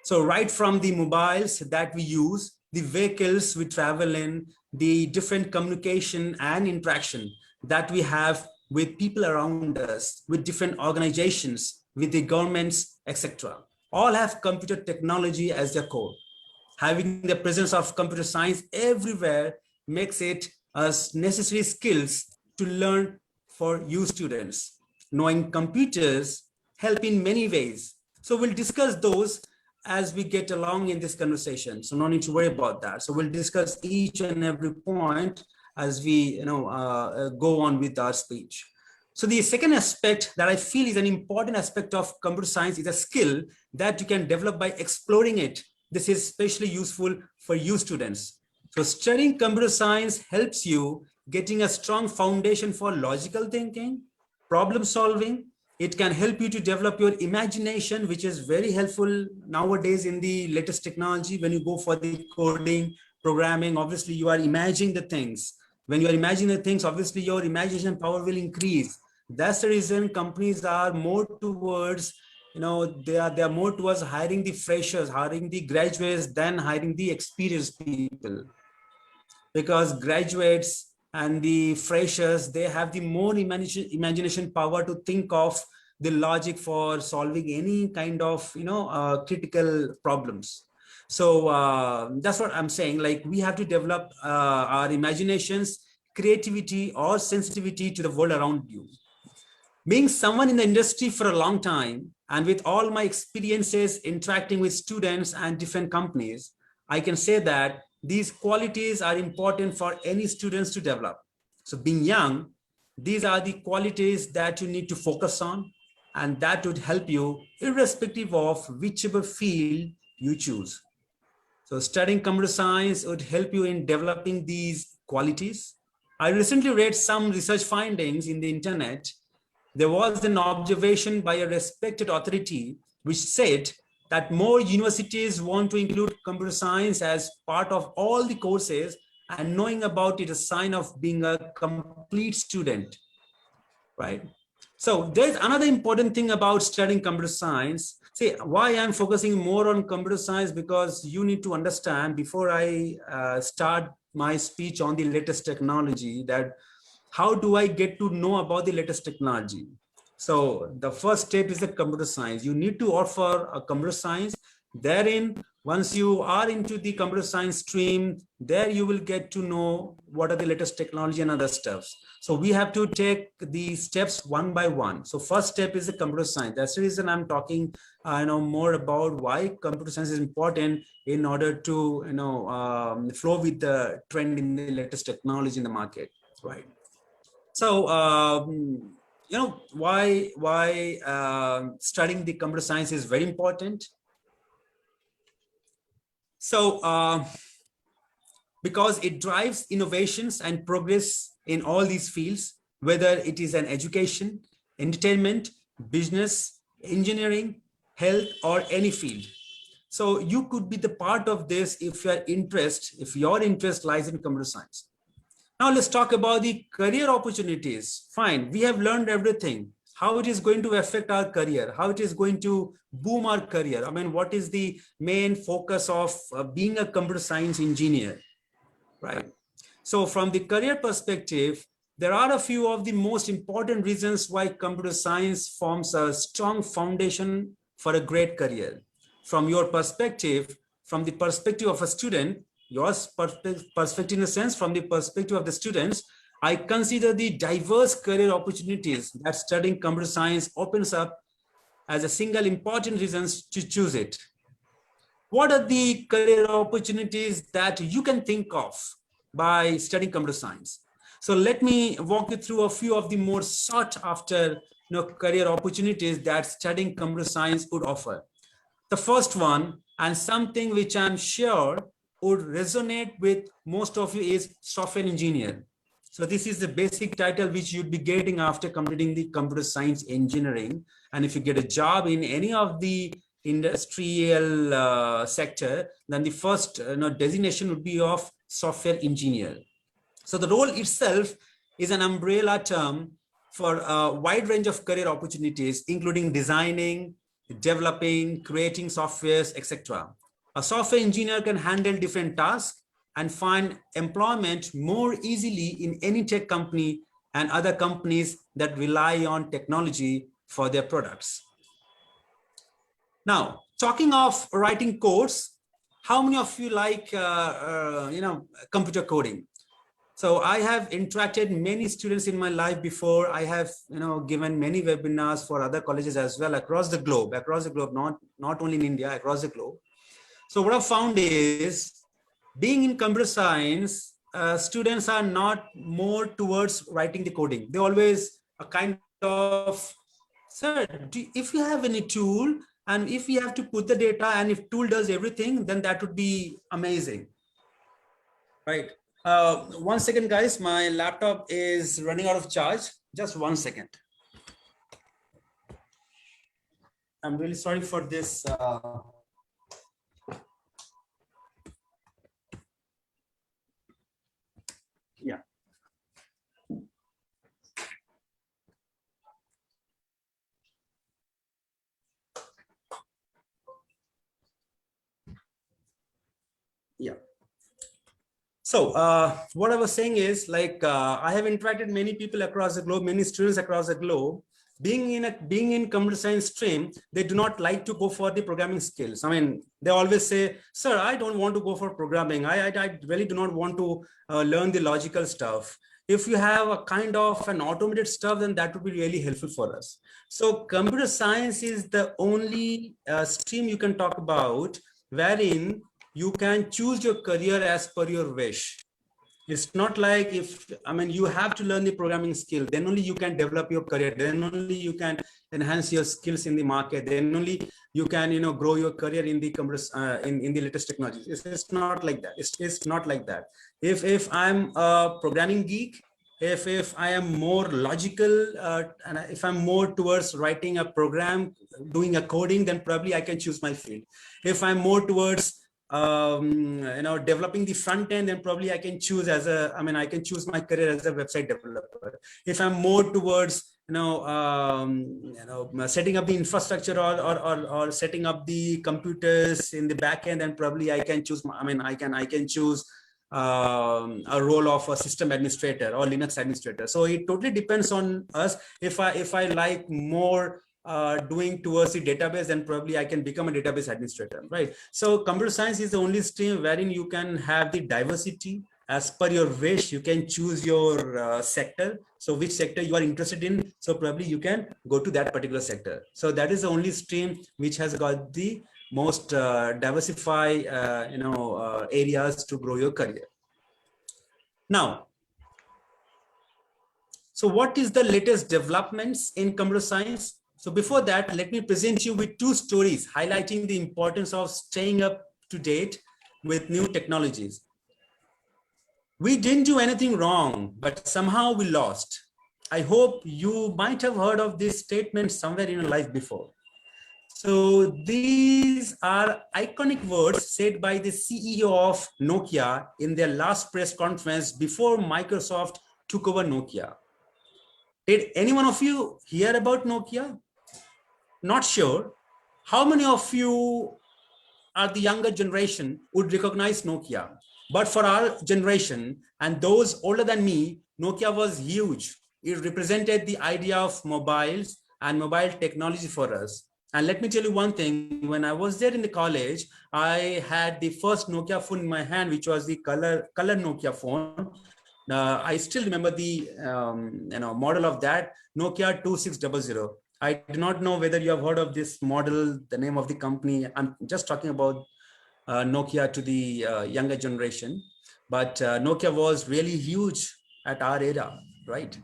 So right from the mobiles that we use, the vehicles we travel in, the different communication and interaction that we have with people around us, with different organizations, with the governments, etc. All have computer technology as their core. Having the presence of computer science everywhere makes it as necessary skills to learn for you students. Knowing computers help in many ways. So we'll discuss those as we get along in this conversation. So no need to worry about that. So we'll discuss each and every point as we go on with our speech. So the second aspect that I feel is an important aspect of computer science is a skill that you can develop by exploring it. This is especially useful for you students. So studying computer science helps you getting a strong foundation for logical thinking, problem solving. It can help you to develop your imagination, which is very helpful nowadays in the latest technology. When you go for the coding, programming, obviously you are imagining the things. When you are imagining the things, obviously your imagination power will increase. That's the reason companies are more towards, they are more towards hiring the freshers, hiring the graduates than hiring the experienced people. Because graduates and the freshers, they have the more imagination power to think of the logic for solving any kind of critical problems. So that's what I'm saying. Like, we have to develop our imaginations, creativity, or sensitivity to the world around you. Being someone in the industry for a long time, and with all my experiences interacting with students and different companies, I can say that these qualities are important for any students to develop. So being young, these are the qualities that you need to focus on, and that would help you irrespective of whichever field you choose. So studying computer science would help you in developing these qualities. I recently read some research findings in the internet. There was an observation by a respected authority which said that more universities want to include computer science as part of all the courses, and knowing about it is a sign of being a complete student, right? So there's another important thing about studying computer science. See, why I'm focusing more on computer science, because you need to understand before I start my speech on the latest technology, that how do I get to know about the latest technology? So the first step is the computer science. You need to offer a computer science. Therein, Once you are into the computer science stream, there you will get to know what are the latest technology and other stuffs. So we have to take the steps one by one. So first step is the computer science. That's the reason I'm talking more about why computer science is important in order to flow with the trend in the latest technology in the market, right? So why studying the computer science is very important. So because it drives innovations and progress in all these fields, whether it is an education, entertainment, business, engineering, health, or any field. So you could be the part of this if your interest lies in computer science. Now let's talk about the career opportunities. Fine, we have learned everything, how it is going to affect our career, how it is going to boom our career. I mean, what is the main focus of being a computer science engineer, right? So from the career perspective, there are a few of the most important reasons why computer science forms a strong foundation for a great career. From your perspective, from the perspective of a student, your perspective in a sense, from the perspective of the students, I consider the diverse career opportunities that studying computer science opens up as a single important reasons to choose it. What are the career opportunities that you can think of by studying computer science? So let me walk you through a few of the more sought after career opportunities that studying computer science would offer. The first one, and something which I'm sure would resonate with most of you, is software engineer. So this is the basic title which you'd be getting after completing the computer science engineering. And if you get a job in any of the industrial sector, then the first designation would be of software engineer. So the role itself is an umbrella term for a wide range of career opportunities, including designing, developing, creating softwares, etc. A software engineer can handle different tasks and find employment more easily in any tech company and other companies that rely on technology for their products. Now, talking of writing codes, how many of you like computer coding? So I have interacted many students in my life before. I have given many webinars for other colleges as well across the globe, not only in India, across the globe. So what I've found is, being in computer science, students are not more towards writing the coding. They always a kind of, sir, if you have any tool and if you have to put the data and if tool does everything, then that would be amazing, right? 1 second, guys, my laptop is running out of charge. Just 1 second. I'm really sorry for this. Yeah. Yeah. So what I was saying is, I have interacted many people across the globe, many students across the globe. Being in computer science stream, they do not like to go for the programming skills. I mean, they always say, sir, I don't want to go for programming. I really do not want to learn the logical stuff. If you have a kind of an automated stuff, then that would be really helpful for us. So computer science is the only stream you can talk about wherein you can choose your career as per your wish. It's not like you have to learn the programming skill, then only you can develop your career, then only you can enhance your skills in the market, then only you can grow your career in the in the latest technologies. It's not like that. It's not like that. If I'm a programming geek, if I am more logical and if I'm more towards writing a program, doing a coding, then probably I can choose my field. If I'm more towards developing the front end, then probably I can choose I can choose my career as a website developer. If I'm more towards setting up the infrastructure or setting up the computers in the back end, then probably I can choose I can choose a role of a system administrator or Linux administrator. So it totally depends on us. If I like more doing towards the database, then probably I can become a database administrator, right? So computer science is the only stream wherein you can have the diversity. As per your wish, you can choose your sector. So which sector you are interested in, so probably you can go to that particular sector. So that is the only stream which has got the most diversified areas to grow your career. Now, so what is the latest developments in computer science? So before that, let me present you with two stories highlighting the importance of staying up to date with new technologies. We didn't do anything wrong, but somehow we lost. I hope you might have heard of this statement somewhere in your life before. So these are iconic words said by the CEO of Nokia in their last press conference before Microsoft took over Nokia. Did any one of you hear about Nokia? Not sure. How many of you are the younger generation would recognize Nokia? But for our generation and those older than me, Nokia was huge. It represented the idea of mobiles and mobile technology for us. And let me tell you one thing, when I was there in the college, I had the first Nokia phone in my hand, which was the color Nokia phone. I still remember the model of that, Nokia 2600. I do not know whether you have heard of this model, the name of the company. I'm just talking about Nokia to the younger generation. But Nokia was really huge at our era, right?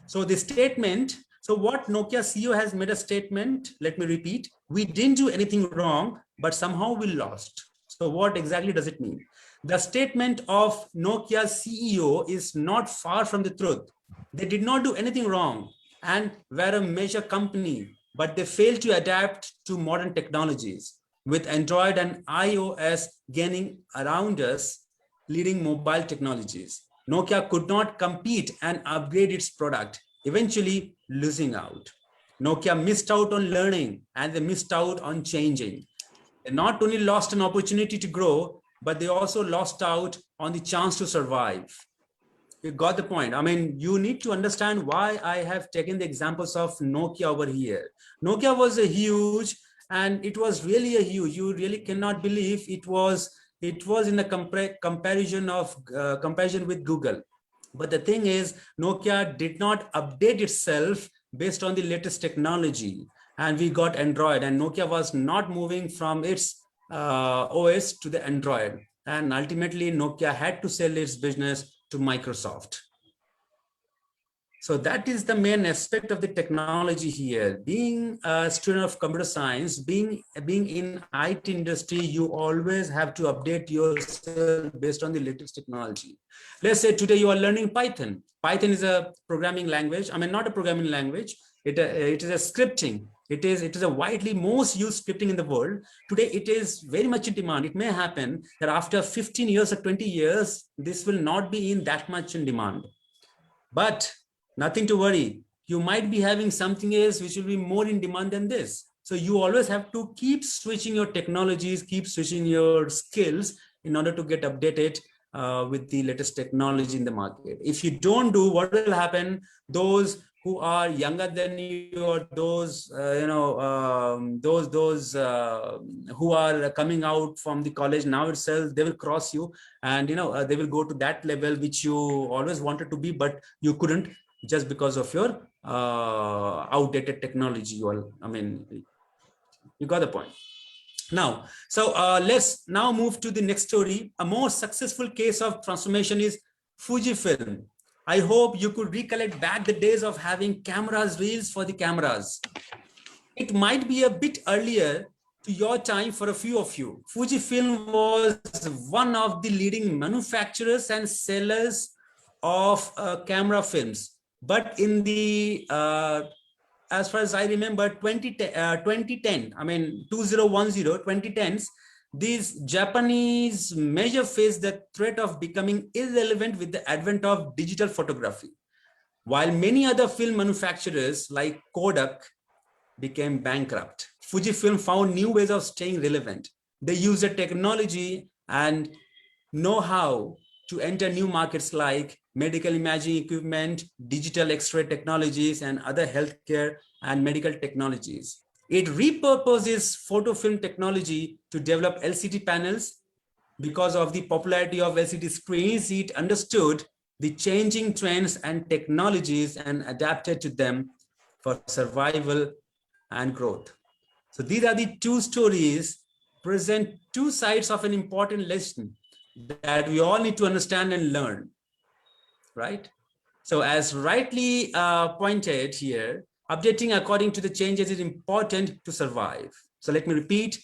So the statement, so what Nokia CEO has made a statement, let me repeat, we didn't do anything wrong, but somehow we lost. So what exactly does it mean? The statement of Nokia CEO is not far from the truth. They did not do anything wrong and were a major company, but they failed to adapt to modern technologies. With Android and iOS gaining around us, leading mobile technologies, Nokia could not compete and upgrade its product, eventually losing out. Nokia missed out on learning and they missed out on changing. They not only lost an opportunity to grow, but they also lost out on the chance to survive. You got the point. I mean, you need to understand why I have taken the examples of Nokia over here. Nokia was a huge, and it was really a huge, you really cannot believe it was in a comparison with Google. But the thing is, Nokia did not update itself based on the latest technology. And we got Android, and Nokia was not moving from its OS to the Android. And ultimately, Nokia had to sell its business to Microsoft. So that is the main aspect of the technology here. Being a student of computer science, being in IT industry, you always have to update yourself based on the latest technology. Let's say today you are learning Python. Python is a programming language. I mean, not a programming language. It is a scripting. It is a widely most used scripting in the world. Today, it is very much in demand. It may happen that after 15 years or 20 years, this will not be in that much in demand. But nothing to worry. You might be having something else which will be more in demand than this. So you always have to keep switching your technologies, keep switching your skills in order to get updated with the latest technology in the market. If you don't do, what will happen? Those who are younger than you, or those who are coming out from the college now itself, they will cross you, and they will go to that level which you always wanted to be, but you couldn't, just because of your outdated technology. You got the point. Now, so let's now move to the next story. A more successful case of transformation is Fujifilm. I hope you could recollect back the days of having cameras reels for the cameras. It might be a bit earlier to your time for a few of you. Fujifilm was one of the leading manufacturers and sellers of camera films. But in the, as far as I remember, 2010, I mean, 2010s, these Japanese major faced the threat of becoming irrelevant with the advent of digital photography. While many other film manufacturers like Kodak became bankrupt, Fujifilm found new ways of staying relevant. They used the technology and know-how to enter new markets like medical imaging equipment, digital X-ray technologies, and other healthcare and medical technologies. It repurposes photo film technology to develop LCD panels. Because of the popularity of LCD screens, it understood the changing trends and technologies and adapted to them for survival and growth. So these are the two stories, present two sides of an important lesson that we all need to understand and learn, right? So as rightly pointed here, updating according to the changes is important to survive. So let me repeat,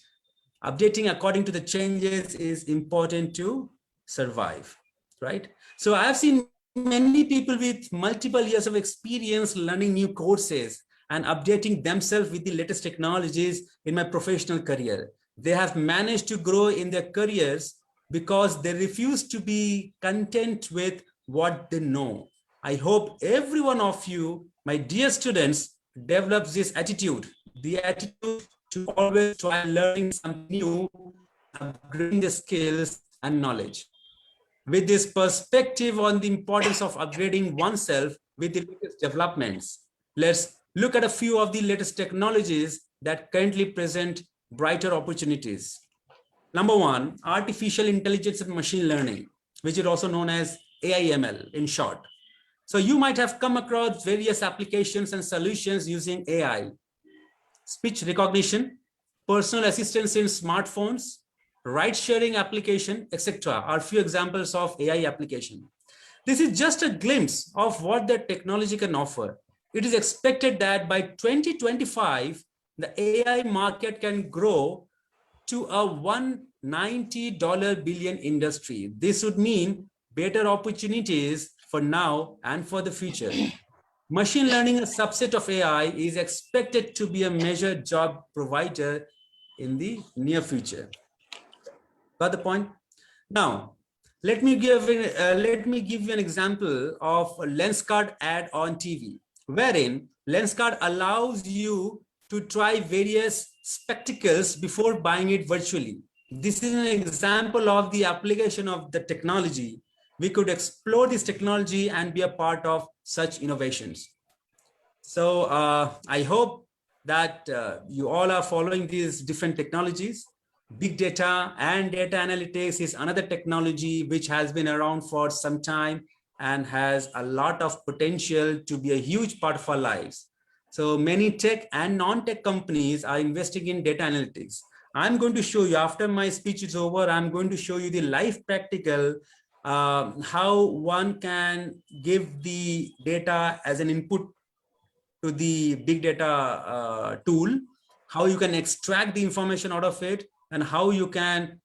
updating according to the changes is important to survive, right? So I've seen many people with multiple years of experience learning new courses and updating themselves with the latest technologies in my professional career. They have managed to grow in their careers because they refuse to be content with what they know. I hope every one of you, my dear students, develops this attitude, the attitude to always try learning something new, upgrading the skills and knowledge. With this perspective on the importance of upgrading oneself with the latest developments, let's look at a few of the latest technologies that currently present brighter opportunities. Number one, artificial intelligence and machine learning, which is also known as AI/ML in short. So you might have come across various applications and solutions using AI, speech recognition, personal assistance in smartphones, ride-sharing application, etc. are few examples of AI application. This is just a glimpse of what the technology can offer. It is expected that by 2025, the AI market can grow to a $190 billion industry. This would mean better opportunities for now and for the future. Machine learning, a subset of AI, is expected to be a major job provider in the near future. Got the point? Now, let me give you an example of a lens card ad on TV, wherein lens card allows you to try various spectacles before buying it virtually. This is an example of the application of the technology. We could explore this technology and be a part of such innovations. So I hope that you all are following these different technologies. Big data and data analytics is another technology which has been around for some time and has a lot of potential to be a huge part of our lives. So many tech and non-tech companies are investing in data analytics. I'm going to show you, after my speech is over, I'm going to show you the live practical how one can give the data as an input to the big data tool, how you can extract the information out of it, and how you can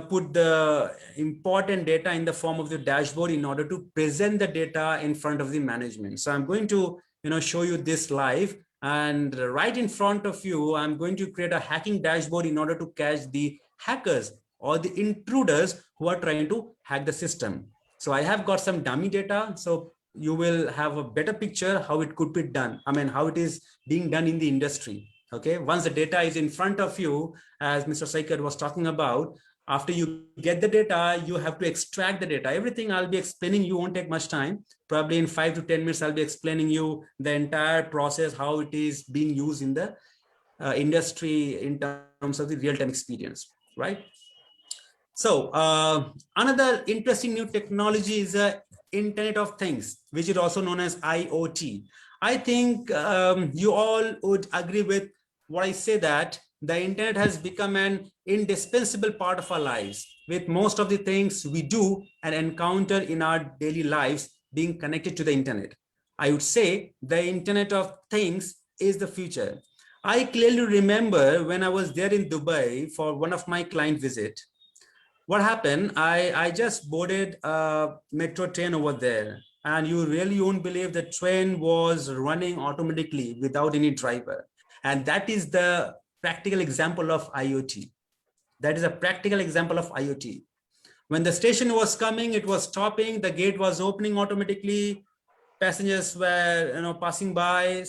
put the important data in the form of the dashboard in order to present the data in front of the management. So I'm going to show you this live, and right in front of you, I'm going to create a hacking dashboard in order to catch the hackers or the intruders who are trying to hack the system. So I have got some dummy data. So you will have a better picture how it could be done. I mean, how it is being done in the industry. Okay, once the data is in front of you, as Mr. Shoykot was talking about, after you get the data, you have to extract the data. Everything I'll be explaining you won't take much time. Probably in 5 to 10 minutes, I'll be explaining you the entire process, how it is being used in the industry in terms of the real-time experience, right? So another interesting new technology is Internet of Things, which is also known as IoT. I think you all would agree with what I say, that the internet has become an indispensable part of our lives, with most of the things we do and encounter in our daily lives being connected to the internet. I would say the Internet of Things is the future. I clearly remember when I was there in Dubai for one of my client visits. What happened, I just boarded a metro train over there, and you really won't believe the train was running automatically without any driver. And that is the practical example of IoT. That is a practical example of IoT. When the station was coming, it was stopping, the gate was opening automatically, passengers were passing by.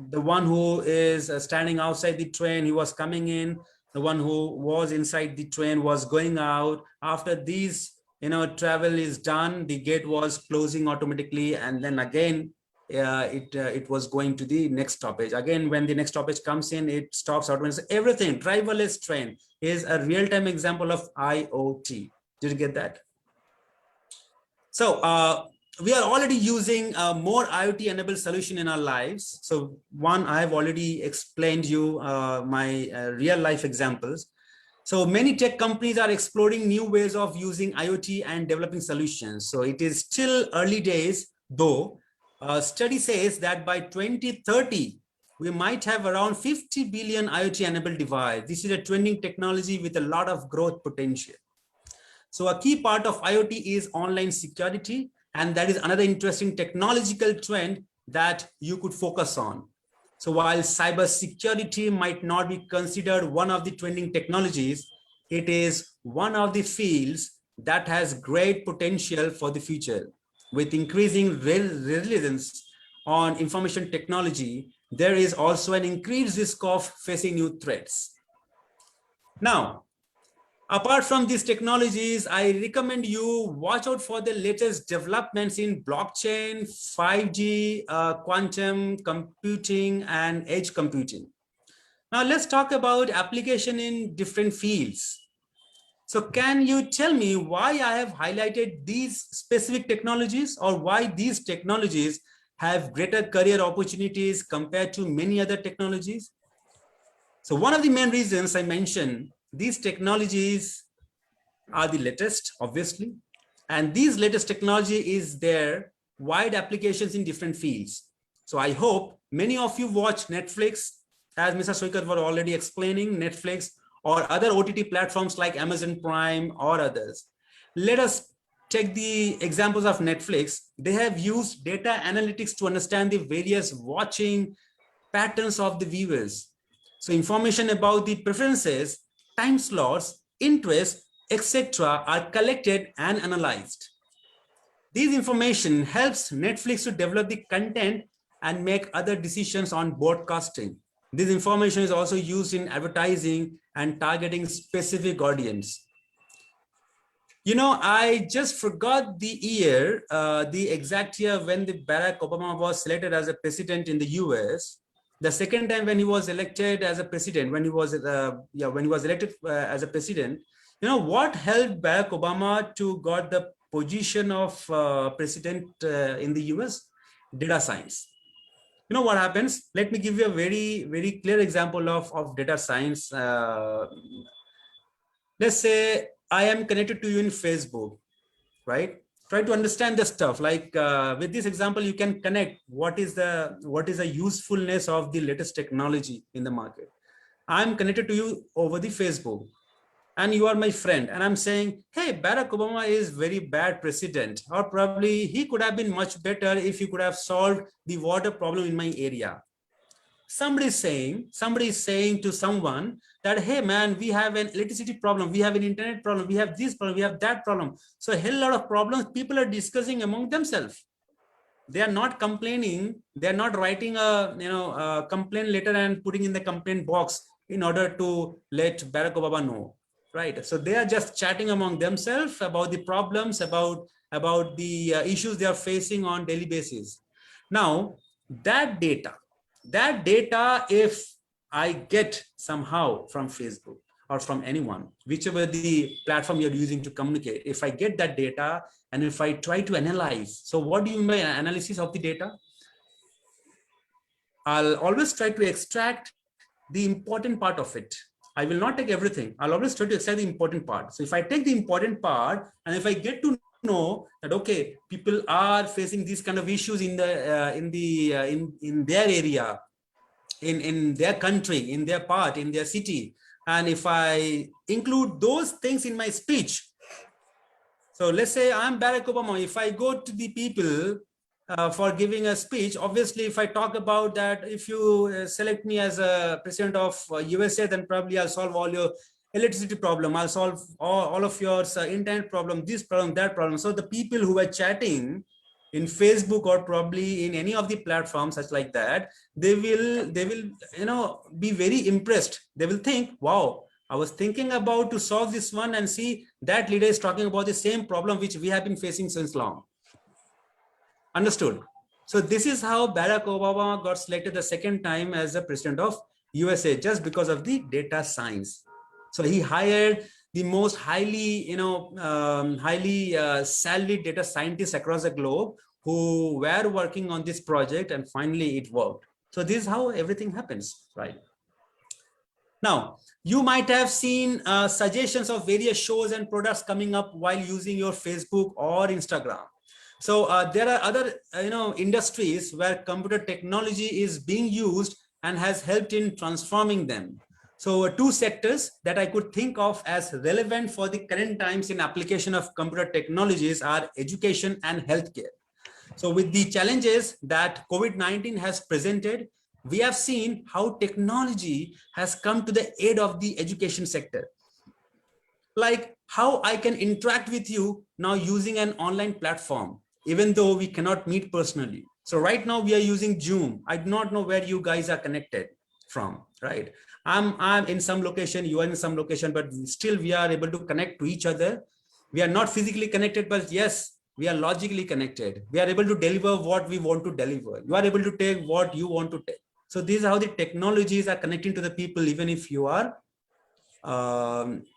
The one who is standing outside the train, he was coming in. The one who was inside the train was going out. After these travel is done, the gate was closing automatically, and then again it was going to the next stoppage. Again, when the next stoppage comes in, it stops out. When everything, driverless train is a real-time example of IoT. Did you get that? So we are already using a more IoT-enabled solution in our lives. So one, I have already explained you my real-life examples. So many tech companies are exploring new ways of using IoT and developing solutions. So it is still early days, though. A study says that by 2030, we might have around 50 billion IoT-enabled devices. This is a trending technology with a lot of growth potential. So a key part of IoT is online security, and that is another interesting technological trend that you could focus on. So while cybersecurity might not be considered one of the trending technologies, it is one of the fields that has great potential for the future. With increasing resilience on information technology, there is also an increased risk of facing new threats. Now, apart from these technologies, I recommend you watch out for the latest developments in blockchain, 5G, quantum computing, and edge computing. Now let's talk about application in different fields. So can you tell me why I have highlighted these specific technologies, or why these technologies have greater career opportunities compared to many other technologies? So one of the main reasons I mentioned, these technologies are the latest, obviously, and these latest technology is their wide applications in different fields. So I hope many of you watch Netflix, as Mr. Shoykot was already explaining, Netflix or other OTT platforms like Amazon Prime or others. Let us take the examples of Netflix. They have used data analytics to understand the various watching patterns of the viewers. So information about the preferences, time slots, interests, etc. are collected and analyzed. This information helps Netflix to develop the content and make other decisions on broadcasting. This information is also used in advertising and targeting specific audience. You know, I just forgot the year, the exact year when the Barack Obama was selected as a president in the US. The second time when he was elected as a president, when he was elected as a president, you know, what helped Barack Obama to got the position of president in the US? Data science. You know what happens? Let me give you a very, very clear example of data science. Let's say I am connected to you in Facebook, right? Try to understand the stuff. Like with this example, you can connect what is the usefulness of the latest technology in the market. I'm connected to you over the Facebook, and you are my friend, and I'm saying, hey, Barack Obama is very bad president, or probably he could have been much better if he could have solved the water problem in my area. Somebody is saying to someone that, hey man, we have an electricity problem, we have an internet problem, we have this problem, we have that problem. So a hell lot of problems people are discussing among themselves. They are not complaining. They are not writing a complaint letter and putting in the complaint box in order to let Barack Obama know, right? So they are just chatting among themselves about the problems, about the issues they are facing on daily basis. Now that data, if I get somehow from Facebook or from anyone, whichever the platform you're using to communicate, if I get that data and if I try to analyze, so what do you mean by analysis of the data? I'll always try to extract the important part of it. I will not take everything. I'll always try to extract the important part. So if I take the important part and if I get to know that, okay, people are facing these kind of issues in their area, in their country, in their part, in their city, and if I include those things in my speech, so let's say I'm Barack Obama, if I go to the people for giving a speech, obviously if I talk about that, if you select me as a president of USA, then probably I'll solve all your electricity problem, I'll solve all of your internet problem, this problem, that problem. So the people who are chatting in Facebook or probably in any of the platforms such like that, they will be very impressed. They will think, wow, I was thinking about to solve this one, and see that leader is talking about the same problem which we have been facing since long. Understood? So this is how Barack Obama got selected the second time as the president of USA, just because of the data science. So he hired the most highly, salaried data scientists across the globe who were working on this project, and finally it worked. So this is how everything happens, right? Now, you might have seen suggestions of various shows and products coming up while using your Facebook or Instagram. So there are other industries where computer technology is being used and has helped in transforming them. So two sectors that I could think of as relevant for the current times in application of computer technologies are education and healthcare. So with the challenges that COVID-19 has presented, we have seen how technology has come to the aid of the education sector. Like how I can interact with you now using an online platform, even though we cannot meet personally. So right now we are using Zoom. I do not know where you guys are connected from, right? I'm in some location, you are in some location, but still we are able to connect to each other. We are not physically connected, but yes, we are logically connected. We are able to deliver what we want to deliver. You are able to take what you want to take. So these are how the technologies are connecting to the people, even if you are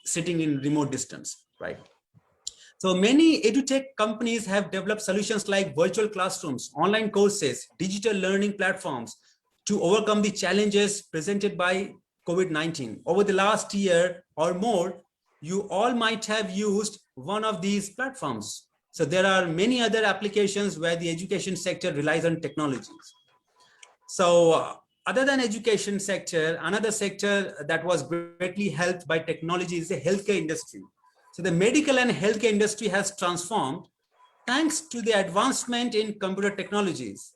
sitting in remote distance, right? So many edutech companies have developed solutions like virtual classrooms, online courses, digital learning platforms to overcome the challenges presented by COVID-19. Over the last year or more, you all might have used one of these platforms. So there are many other applications where the education sector relies on technologies. So other than education sector, another sector that was greatly helped by technology is the healthcare industry. So the medical and healthcare industry has transformed thanks to the advancement in computer technologies.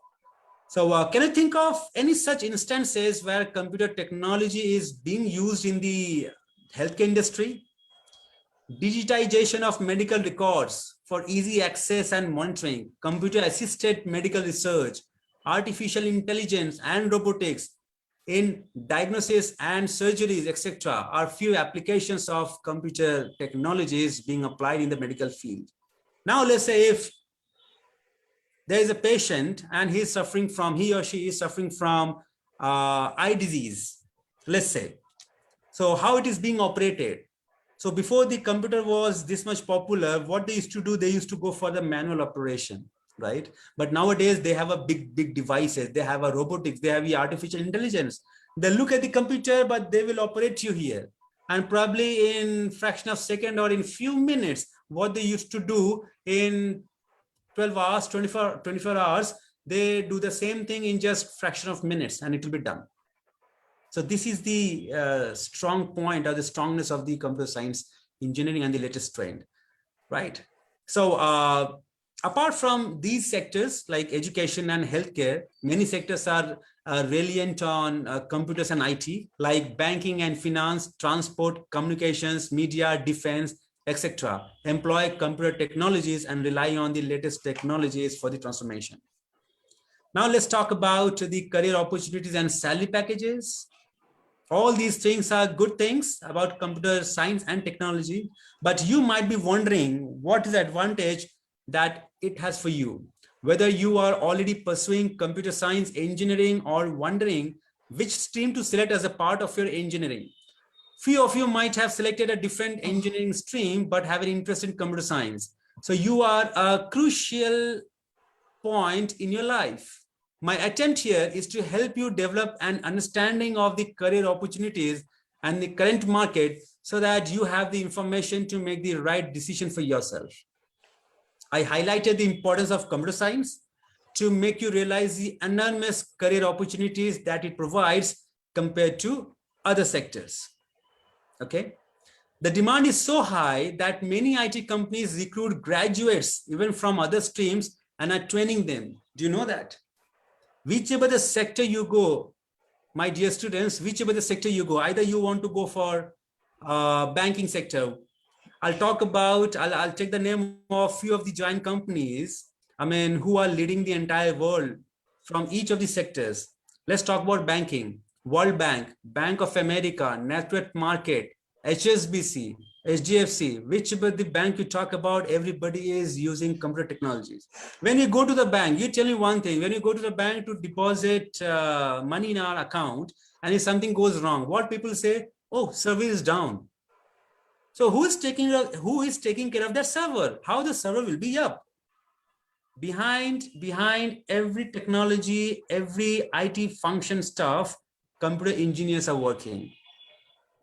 So can you think of any such instances where computer technology is being used in the healthcare industry? Digitization of medical records for easy access and monitoring, computer-assisted medical research, artificial intelligence and robotics in diagnosis and surgeries, etc., are few applications of computer technologies being applied in the medical field. Now, let's say if there is a patient and he or she is suffering from eye disease, let's say. So how it is being operated? So before the computer was this much popular, what they used to do, they used to go for the manual operation, right? But nowadays they have a big devices. They have a robotics, they have the artificial intelligence. They look at the computer, but they will operate you here. And probably in fraction of second or in few minutes, what they used to do in 12 hours, 24 hours, they do the same thing in just fraction of minutes and it will be done. So this is the strong point or the strongness of the computer science engineering and the latest trend, right? So apart from these sectors like education and healthcare, many sectors are reliant on computers and IT, like banking and finance, transport, communications, media, defense, etc. Employ computer technologies and rely on the latest technologies for the transformation. Now let's talk about the career opportunities and salary packages. All these things are good things about computer science and technology, but you might be wondering what is the advantage that it has for you, whether you are already pursuing computer science engineering or wondering which stream to select as a part of your engineering. Few of you might have selected a different engineering stream, but have an interest in computer science. So you are a crucial point in your life. My attempt here is to help you develop an understanding of the career opportunities and the current market so that you have the information to make the right decision for yourself. I highlighted the importance of computer science to make you realize the enormous career opportunities that it provides compared to other sectors. Okay. The demand is so high that many IT companies recruit graduates even from other streams and are training them. Do you know that? Whichever the sector you go, my dear students, whichever the sector you go, either you want to go for banking sector. I'll take the name of few of the giant companies, who are leading the entire world from each of the sectors. Let's talk about banking. World Bank, Bank of America, Network Market, HSBC, HDFC, which but the bank you talk about, everybody is using computer technologies. When you go to the bank, you tell me one thing, when you go to the bank to deposit money in our account, and if something goes wrong, what people say, oh, server is down. So who is taking care of that server? How the server will be up? Behind every technology, every IT function stuff, computer engineers are working.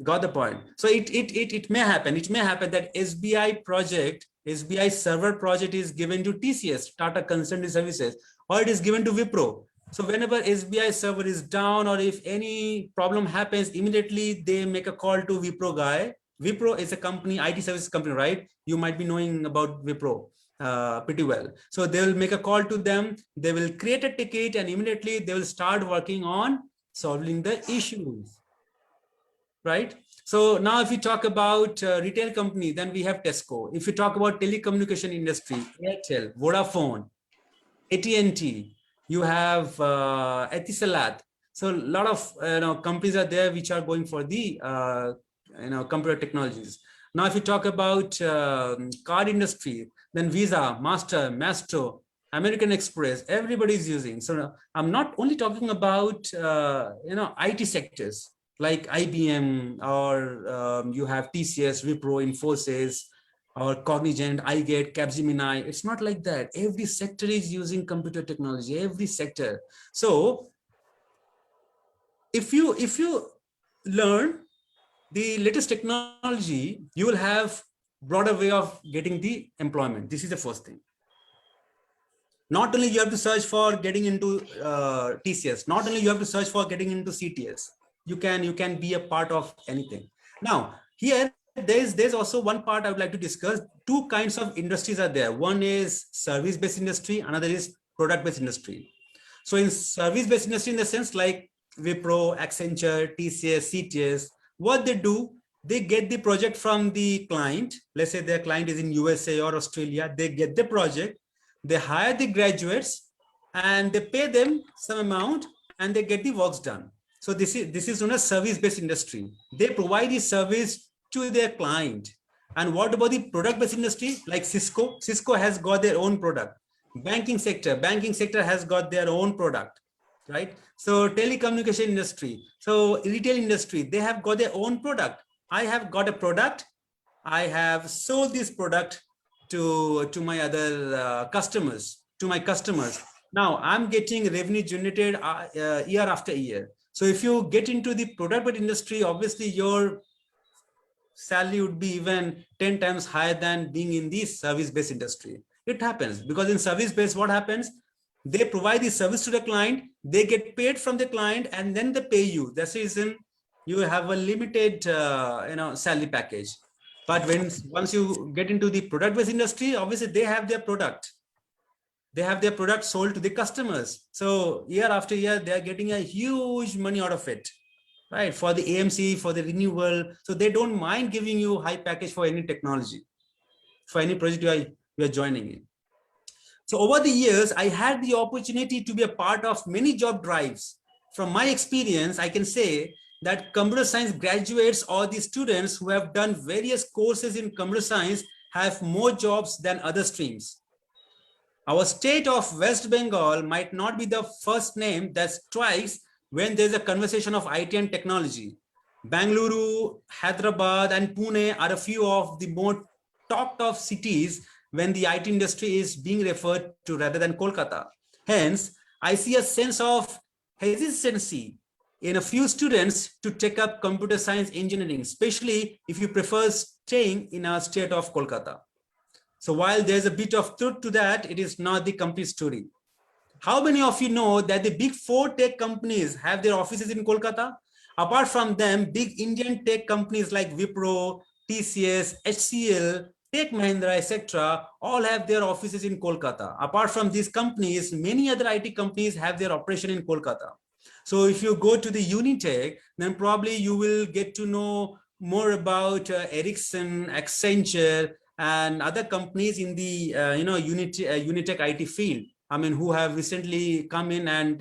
Got the point? So it may happen. It may happen that SBI server project is given to TCS, Tata Consultancy Services, or it is given to Wipro. So whenever SBI server is down, or if any problem happens, immediately they make a call to Wipro guy. Wipro is a company, IT services company, right? You might be knowing about Wipro pretty well. So they will make a call to them. They will create a ticket, and immediately they will start working on solving the issues. Right? So now if we talk about retail company, then we have Tesco. If you talk about telecommunication industry, Airtel, Vodafone, AT&T, you have Etisalat. So a lot of companies are there which are going for the computer technologies. Now if you talk about card industry, then Visa, Master, Maestro, American Express, everybody is using. So I'm not only talking about IT sectors like IBM, or you have TCS, Wipro, Infosys, or Cognizant, iGate, Capgemini. It's not like that. Every sector is using computer technology, every sector. So if you learn the latest technology, you will have broader way of getting the employment. This is the first thing. Not only you have to search for getting into TCS, not only you have to search for getting into CTS, you can be a part of anything. Now here there's also one part I would like to discuss. Two kinds of industries are there. One is service-based industry, another is product-based industry. So in service-based industry, in the sense like Wipro, Accenture, TCS, CTS, what they do, they get the project from the client. Let's say their client is in USA or Australia. They get the project, they hire the graduates, and they pay them some amount, and they get the works done. So this is known as service-based industry. They provide the service to their client. And what about the product-based industry? Like Cisco. Cisco has got their own product. Banking sector has got their own product, right? So telecommunication industry, so retail industry, they have got their own product. I have got a product. I have sold this product to my other customers, to my customers. Now I'm getting revenue generated year after year. So if you get into the product industry, obviously your salary would be even 10 times higher than being in the service-based industry. It happens because in service-based, what happens? They provide the service to the client, they get paid from the client, and then they pay you. That's the reason you have a limited salary package. But once you get into the product-based industry, obviously they have their product. They have their product sold to the customers. So year after year, they are getting a huge money out of it, right? For the AMC, for the renewal. So they don't mind giving you high package for any technology, for any project you are joining in. So over the years, I had the opportunity to be a part of many job drives. From my experience, I can say that computer science graduates or the students who have done various courses in computer science have more jobs than other streams. Our state of West Bengal might not be the first name that strikes when there's a conversation of IT and technology. Bangalore, Hyderabad, and Pune are a few of the more talked of cities when the IT industry is being referred to rather than Kolkata. Hence, I see a sense of hesitancy in a few students to take up computer science engineering, especially if you prefer staying in our state of Kolkata. So while there's a bit of truth to that, it is not the complete story. How many of you know that the big 4 tech companies have their offices in Kolkata? Apart from them, big Indian tech companies like Wipro, TCS, HCL, Tech Mahindra, etc., all have their offices in Kolkata. Apart from these companies, many other IT companies have their operation in Kolkata. So if you go to the Unitech, then probably you will get to know more about Ericsson, Accenture, and other companies in the Unitech IT field. I mean, who have recently come in and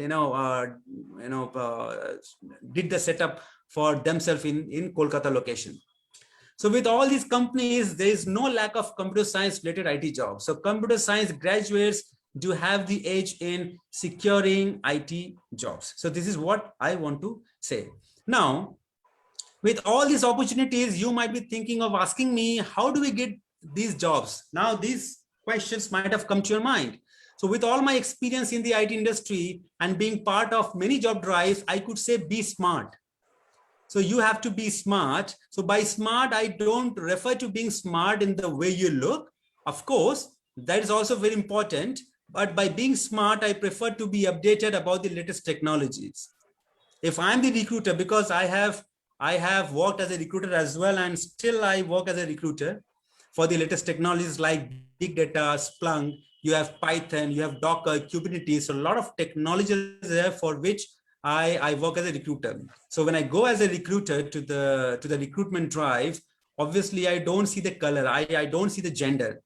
did the setup for themselves in Kolkata location. So with all these companies, there is no lack of computer science related IT jobs. So computer science graduates do have the edge in securing IT jobs. So this is what I want to say. Now, with all these opportunities, you might be thinking of asking me, how do we get these jobs? Now, these questions might have come to your mind. So with all my experience in the IT industry and being part of many job drives, I could say be smart. So you have to be smart. So by smart, I don't refer to being smart in the way you look. Of course, that is also very important. But by being smart, I prefer to be updated about the latest technologies. If I'm the recruiter, because I have worked as a recruiter as well, and still I work as a recruiter for the latest technologies like big data, Splunk, you have Python, you have Docker, Kubernetes, so a lot of technologies there for which I work as a recruiter. So when I go as a recruiter to the recruitment drive, obviously I don't see the color, I don't see the gender.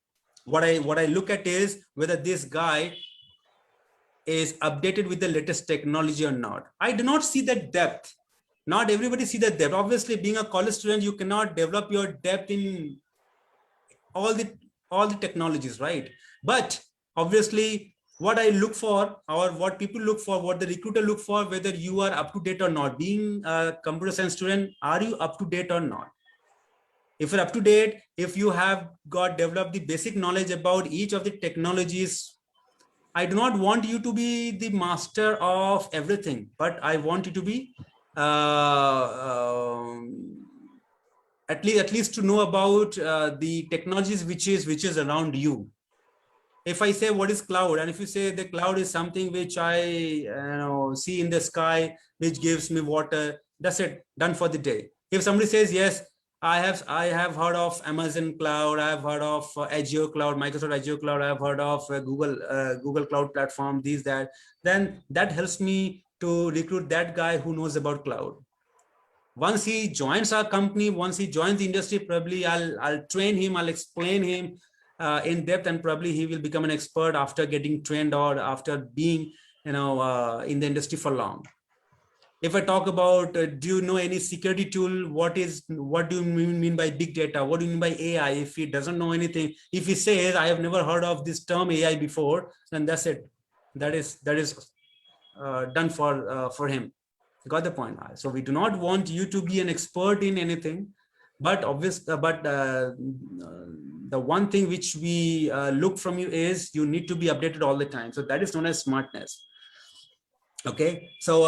What I look at is whether this guy is updated with the latest technology or not. I do not see the depth. Not everybody see the depth. Obviously, being a college student, you cannot develop your depth in all the technologies, right? But obviously, what I look for, or what people look for, what the recruiter look for, whether you are up to date or not. Being a computer science student, are you up to date or not? If you're up to date, if you have got developed the basic knowledge about each of the technologies, I do not want you to be the master of everything, but I want you to be at least to know about the technologies which is around you. If I say what is cloud, and if you say the cloud is something which I see in the sky, which gives me water, that's it, done for the day. If somebody says yes, I have heard of Amazon Cloud, I have heard of Azure Cloud, Microsoft Azure Cloud, I have heard of Google Cloud Platform, these, that, then that helps me to recruit that guy who knows about cloud. Once he joins our company, once he joins the industry, probably I'll train him, I'll explain him in depth, and probably he will become an expert after getting trained or after being in the industry for long. If I talk about, do you know any security tool? What do you mean by big data? What do you mean by AI? If he doesn't know anything, if he says, I have never heard of this term AI before, then that's it. That is done for him. You got the point. So we do not want you to be an expert in anything, but the one thing which we look from you is you need to be updated all the time. So that is known as smartness. Okay, so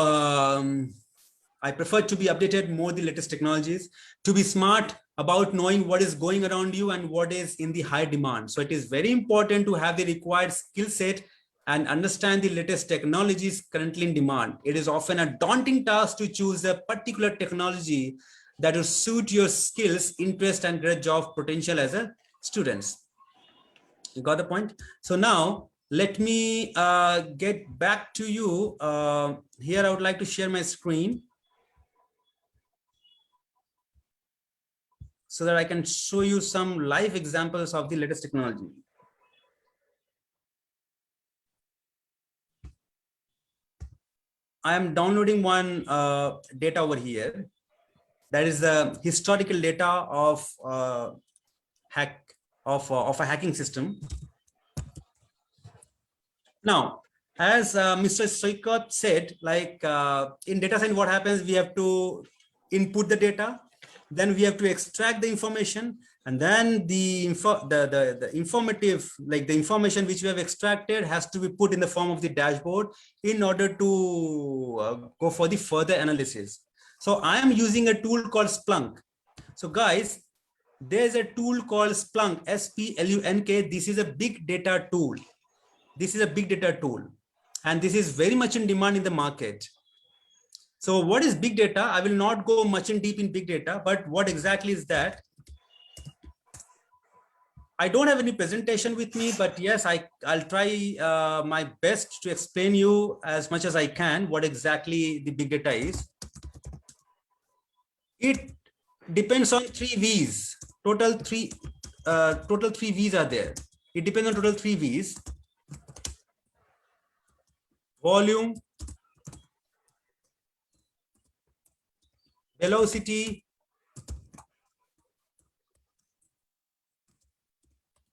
I prefer to be updated more the latest technologies, to be smart about knowing what is going around you and what is in the high demand. So it is very important to have the required skill set and understand the latest technologies currently in demand. It is often a daunting task to choose a particular technology that will suit your skills, interest, and great job potential as a student. You got the point? So now let me get back to you. Here I would like to share my screen so that I can show you some live examples of the latest technology. I am downloading one data over here. That is the historical data of a hacking system. Now, as Mr. Shoykot said, like in data science, what happens? We have to input the data, then we have to extract the information, and then the informative, like the information which we have extracted, has to be put in the form of the dashboard in order to go for the further analysis. So I am using a tool called Splunk. So guys, there's a tool called Splunk, S-P-L-U-N-K. This is a big data tool. This is a big data tool, and this is very much in demand in the market. So what is big data? I will not go much in deep in big data, but what exactly is that? I don't have any presentation with me, but yes, I'll try my best to explain you as much as I can what exactly the big data is. It depends on 3 V's. Total three V's are there. It depends on total 3 V's. Volume, velocity,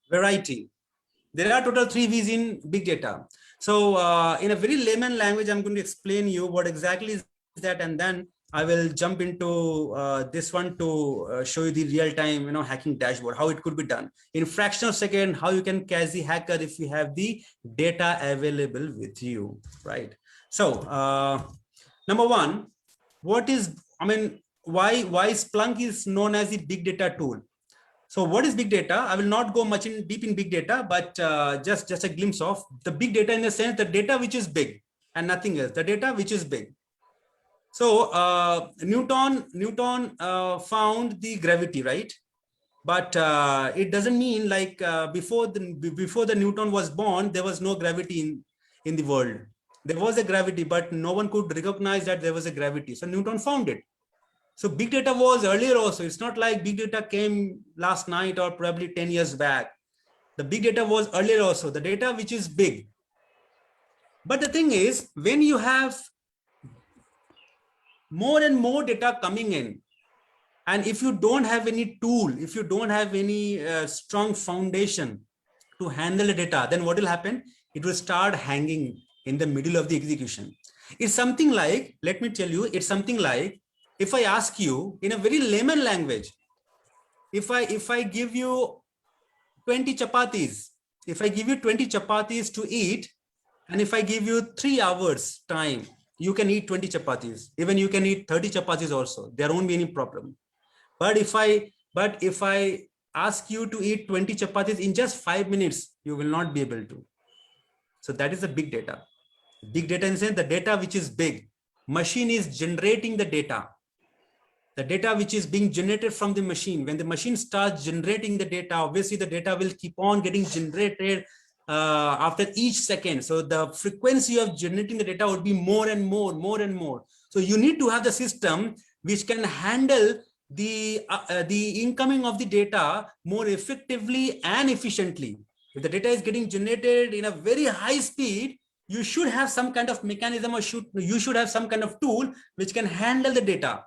variety. There are total 3 V's in big data. So in a very layman language, I'm going to explain you what exactly is that, and then I will jump into this one to show you the real-time, hacking dashboard, how it could be done in fraction of a second, how you can catch the hacker if you have the data available with you, right? So number one, why Splunk is known as the big data tool? So what is big data? I will not go much deep in big data, but just a glimpse of the big data in the sense the data which is big and nothing else, the data which is big. So Newton found the gravity, right? But it doesn't mean like before the Newton was born, there was no gravity in the world. There was a gravity, but no one could recognize that there was a gravity. So Newton found it. So big data was earlier also. It's not like big data came last night or probably 10 years back. The big data was earlier also, the data which is big. But the thing is, when you have more and more data coming in, and if you don't have any tool, if you don't have any strong foundation to handle the data, then what will happen? It will start hanging in the middle of the execution. It's something like, let me tell you, it's something like, if I ask you in a very layman language, if I give you 20 chapatis, if I give you 20 chapatis to eat, and if I give you 3 hours time, you can eat 20 chapatis. Even you can eat 30 chapatis also. There won't be any problem. But if I ask you to eat 20 chapatis in just 5 minutes, you will not be able to. So that is the big data. Big data in the sense the data which is big. Machine is generating the data. The data which is being generated from the machine. When the machine starts generating the data, obviously the data will keep on getting generated after each second. So the frequency of generating the data would be more and more. So you need to have the system which can handle the incoming of the data more effectively and efficiently. If the data is getting generated in a very high speed, you should have some kind of mechanism, or you should have some kind of tool which can handle the data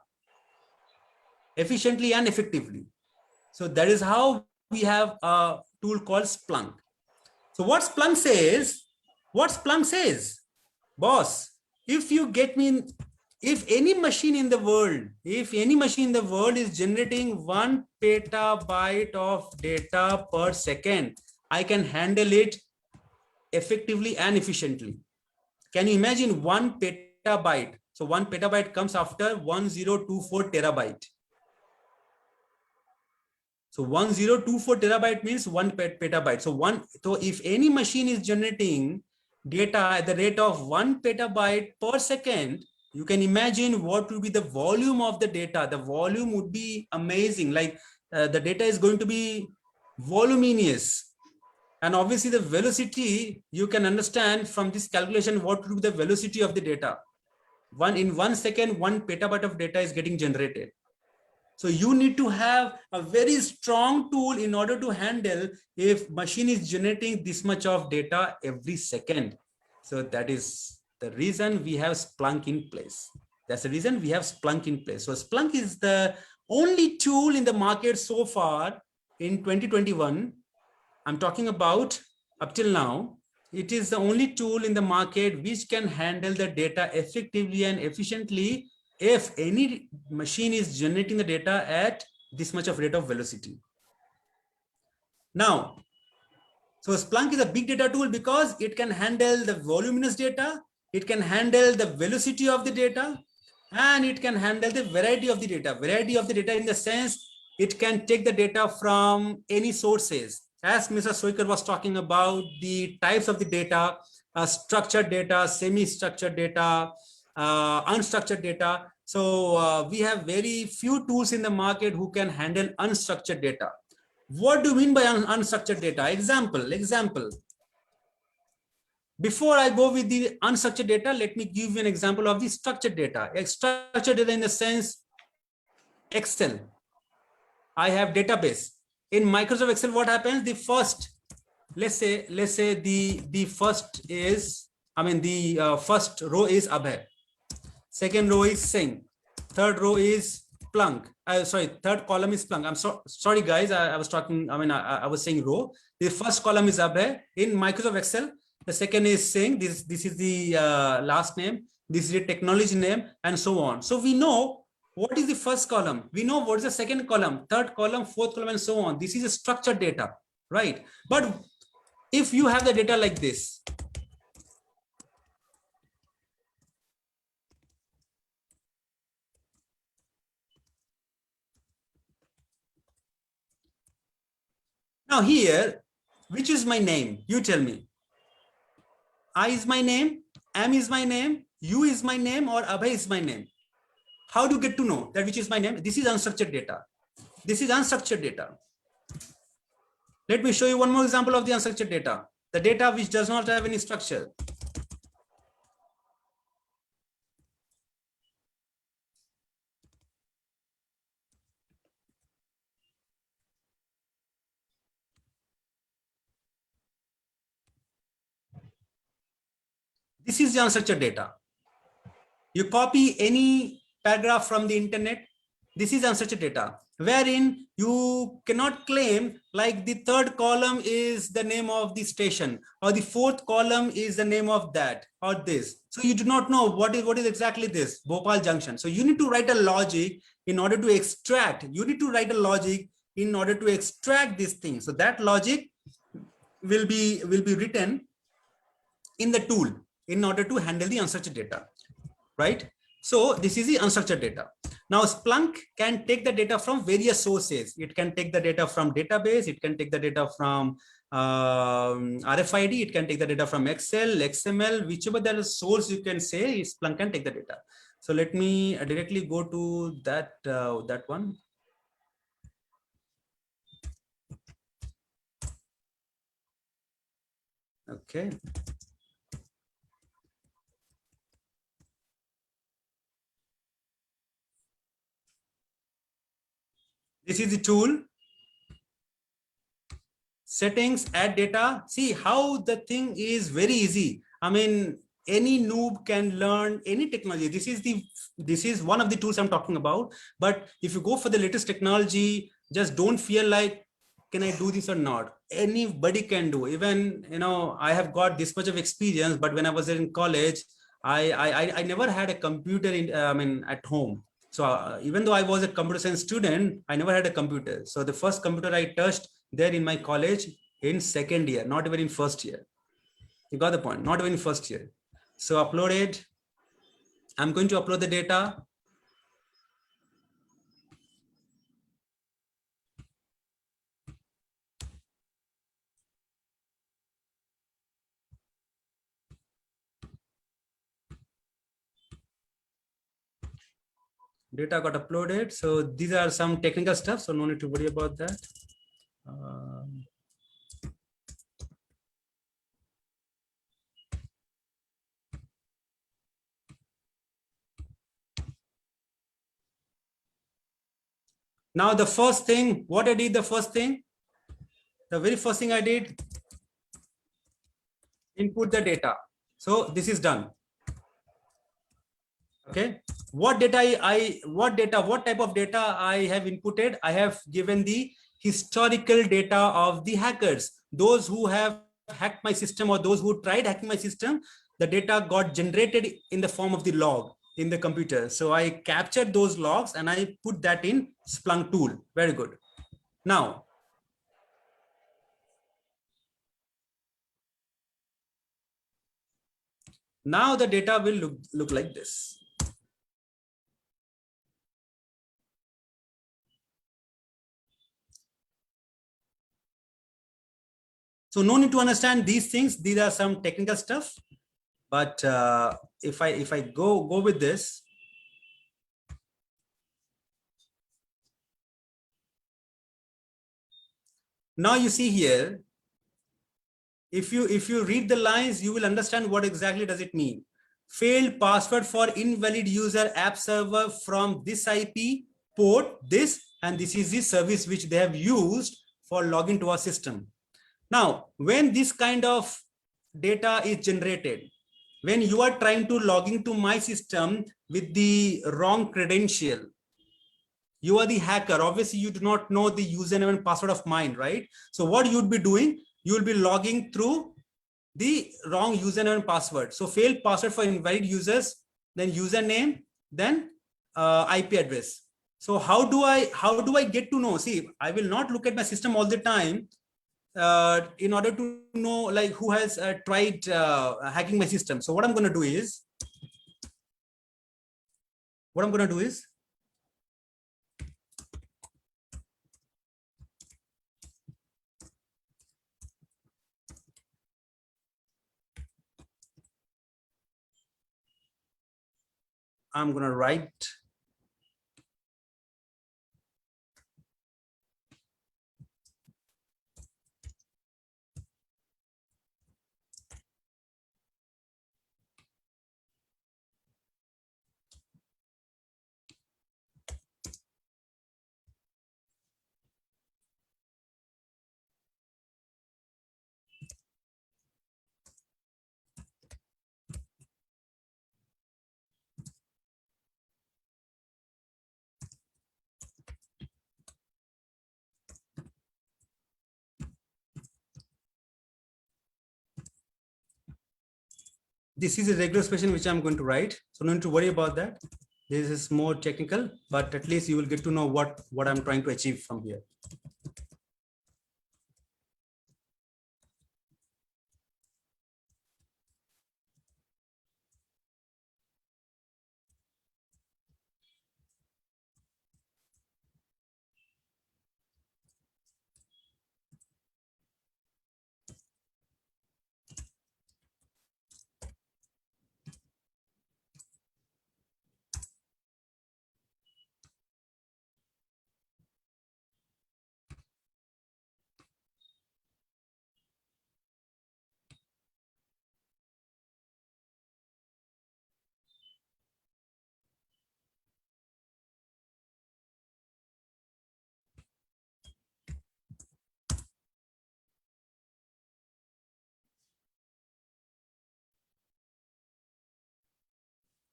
efficiently and effectively. So that is how we have a tool called Splunk. So what Splunk says, boss, if you get me, if any machine in the world is generating 1 petabyte of data per second, I can handle it effectively and efficiently. Can you imagine 1 petabyte? So 1 petabyte comes after 1024 terabyte. So 1024 terabyte means 1 petabyte. So if any machine is generating data at the rate of 1 petabyte per second, you can imagine what will be the volume of the data. The volume would be amazing. Like the data is going to be voluminous. And obviously the velocity, you can understand from this calculation what will be the velocity of the data. In 1 second, 1 petabyte of data is getting generated. So you need to have a very strong tool in order to handle if machine is generating this much of data every second. So that is the reason we have Splunk in place. That's the reason we have Splunk in place. So Splunk is the only tool in the market so far in 2021. I'm talking about up till now. It is the only tool in the market which can handle the data effectively and efficiently if any machine is generating the data at this much of rate of velocity. Now, so Splunk is a big data tool because it can handle the voluminous data, it can handle the velocity of the data, and it can handle the variety of the data. Variety of the data in the sense it can take the data from any sources. As Mr. Shoykot was talking about the types of the data, structured data, semi-structured data, unstructured data. So we have very few tools in the market who can handle unstructured data. What do you mean by unstructured data? Example. Before I go with the unstructured data, let me give you an example of the structured data. Structured data in the sense Excel. I have database. In Microsoft Excel, what happens? The first, let's say the first is, the first row is Abhay. Second row is Singh. Third row is Splunk. sorry, third column is Splunk. I'm sorry, guys. I was talking, I was saying row. The first column is Abhay in Microsoft Excel. The second is saying this is the last name. This is the technology name and so on. So we know what is the first column. We know what is the second column, third column, fourth column, and so on. This is a structured data, right? But if you have the data like this, now here, which is my name? You tell me. I is my name, M is my name, U is my name, or Abhay is my name. How do you get to know that which is my name? This is unstructured data. This is unstructured data. Let me show you one more example of the unstructured data. The data which does not have any structure. This is the unstructured data. You copy any paragraph from the internet. This is unstructured data, wherein you cannot claim like the third column is the name of the station, or the fourth column is the name of that or this. So you do not know what is exactly this Bhopal Junction. So you need to write a logic in order to extract. You need to write a logic in order to extract this thing. So that logic will be written in the tool in order to handle the unstructured data, right? So this is the unstructured data. Now Splunk can take the data from various sources. It can take the data from database. It can take the data from RFID. It can take the data from Excel, XML, whichever the source you can say, Splunk can take the data. So let me directly go to that one. Okay. This is the tool. Settings, add data. See how the thing is very easy. I mean, any noob can learn any technology. This is one of the tools I'm talking about. But if you go for the latest technology, just don't feel like, can I do this or not? Anybody can do. Even, I have got this much of experience, but when I was in college, I never had a computer at home. So even though I was a computer science student, I never had a computer. So the first computer I touched there in my college in second year, not even in first year. You got the point, not even in first year. So uploaded, I'm going to upload the data. Data got uploaded. So these are some technical stuff, so no need to worry about that. Now the first thing, what I did, the very first thing I did, input the data. So this is done. Okay, what type of data I have inputted? I have given the historical data of the hackers, those who have hacked my system or those who tried hacking my system. The data got generated in the form of the log in the computer. So I captured those logs and I put that in Splunk tool. Very good. Now the data will look like this. So no need to understand these things. These are some technical stuff. But if I go with this, now you see here, if you read the lines, you will understand what exactly does it mean. Failed password for invalid user app server from this IP port, this, and this is the service which they have used for login to our system. Now, when this kind of data is generated, when you are trying to log into my system with the wrong credential, You are the hacker. Obviously, you do not know the username and password of mine, right? So what you'd be doing, you'll be logging through the wrong username and password. So failed password for invalid users, then username, then IP address. So how do I get to know? See, I will not look at my system all the time in order to know like who has tried hacking my system. So what I'm going to do is, I'm going to write this is a regular expression which I'm going to write. So no need to worry about that. This is more technical, but at least you will get to know what I'm trying to achieve from here.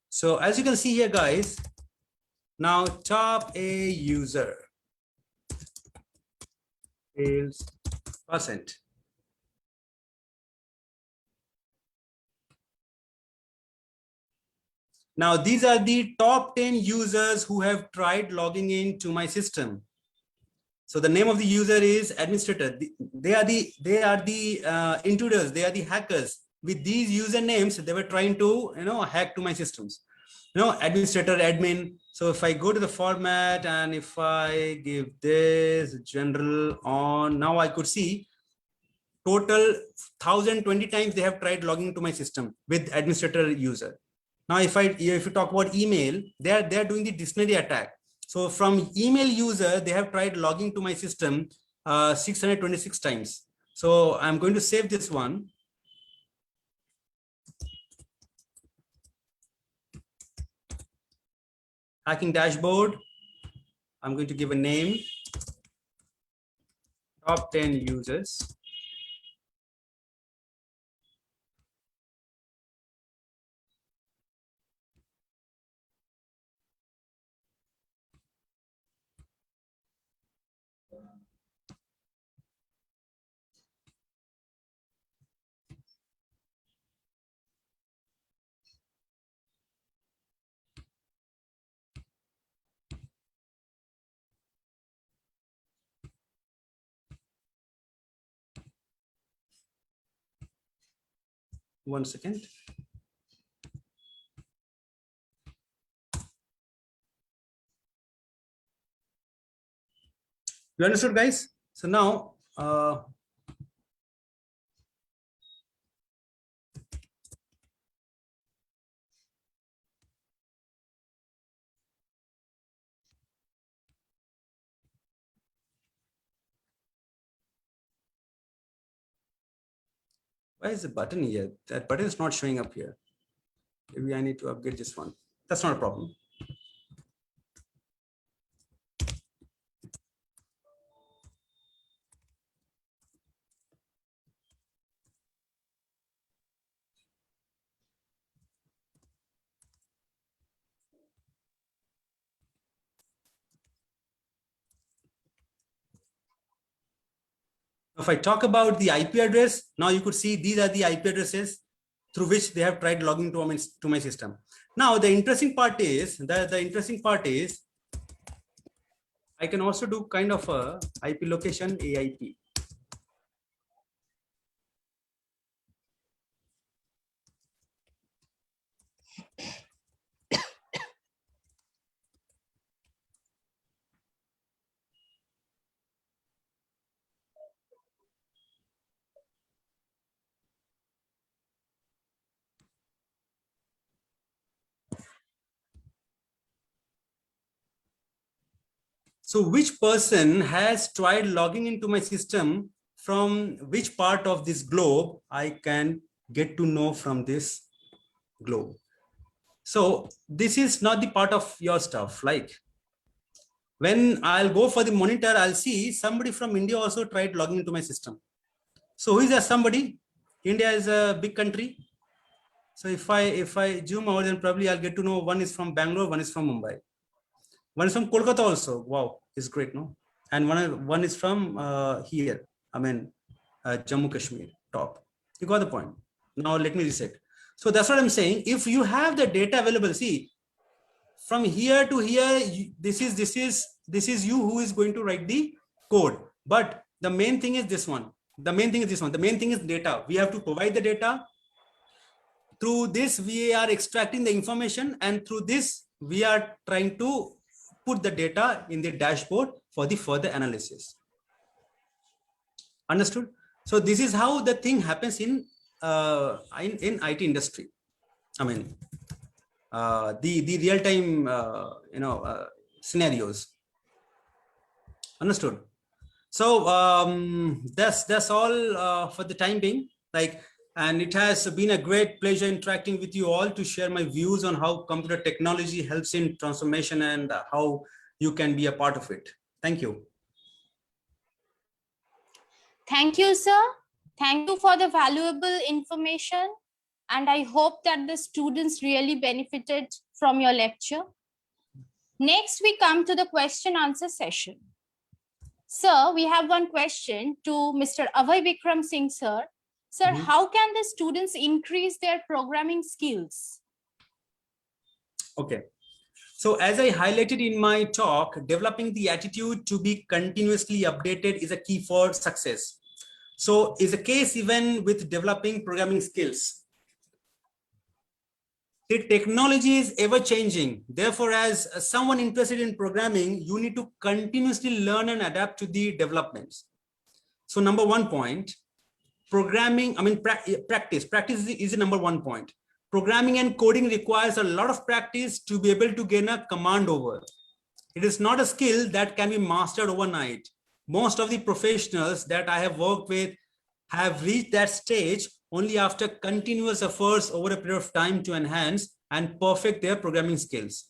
So as you can see here, guys, now top A user fails %. Now these are the top 10 users who have tried logging into my system. So the name of the user is administrator. They are the intruders. They are the hackers. With these usernames, they were trying to hack to my systems. Administrator, admin. So if I go to the format and if I give this general on, now I could see total 1020 times they have tried logging to my system with administrator user. Now if you talk about email, they are doing the dictionary attack. So from email user, they have tried logging to my system 626 times. So I'm going to save this one. Hacking dashboard. I'm going to give a name. Top 10 users. One second. You understood, guys? So now, why is the button here? That button is not showing up here. Maybe I need to upgrade this one. That's not a problem. If I talk about the IP address, now you could see these are the IP addresses through which they have tried logging to my system. Now the interesting part is I can also do kind of a IP location AIP. So which person has tried logging into my system from which part of this globe I can get to know from this globe. So this is not the part of your stuff. Like when I'll go for the monitor, I'll see somebody from India also tried logging into my system. So who is that somebody? India is a big country. So if I zoom out, then probably I'll get to know one is from Bangalore, one is from Mumbai. One is from Kolkata also. Wow, it's great, no? And one is from here. I mean, Jammu Kashmir, top. You got the point. Now let me reset. So that's what I'm saying. If you have the data available, see, from here to here, this is you who is going to write the code. But the main thing is this one. The main thing is data. We have to provide the data. Through this, we are extracting the information, and through this, we are trying to put the data in the dashboard for the further analysis. Understood? So this is how the thing happens in IT industry. I mean, the real-time scenarios. Understood? So that's all for the time being. And it has been a great pleasure interacting with you all to share my views on how computer technology helps in transformation and how you can be a part of it. Thank you. Thank you, sir. Thank you for the valuable information. And I hope that the students really benefited from your lecture. Next, we come to the question answer session. Sir, we have one question to Mr. Abhay Vikram Singh, sir. Sir, how can the students increase their programming skills? Okay. So as I highlighted in my talk, developing the attitude to be continuously updated is a key for success. So is the case even with developing programming skills. The technology is ever changing. Therefore, as someone interested in programming, you need to continuously learn and adapt to the developments. So number 1 point, programming, I mean, practice is the number 1 point. Programming and coding requires a lot of practice to be able to gain a command over. It is not a skill that can be mastered overnight. Most of the professionals that I have worked with have reached that stage only after continuous efforts over a period of time to enhance and perfect their programming skills.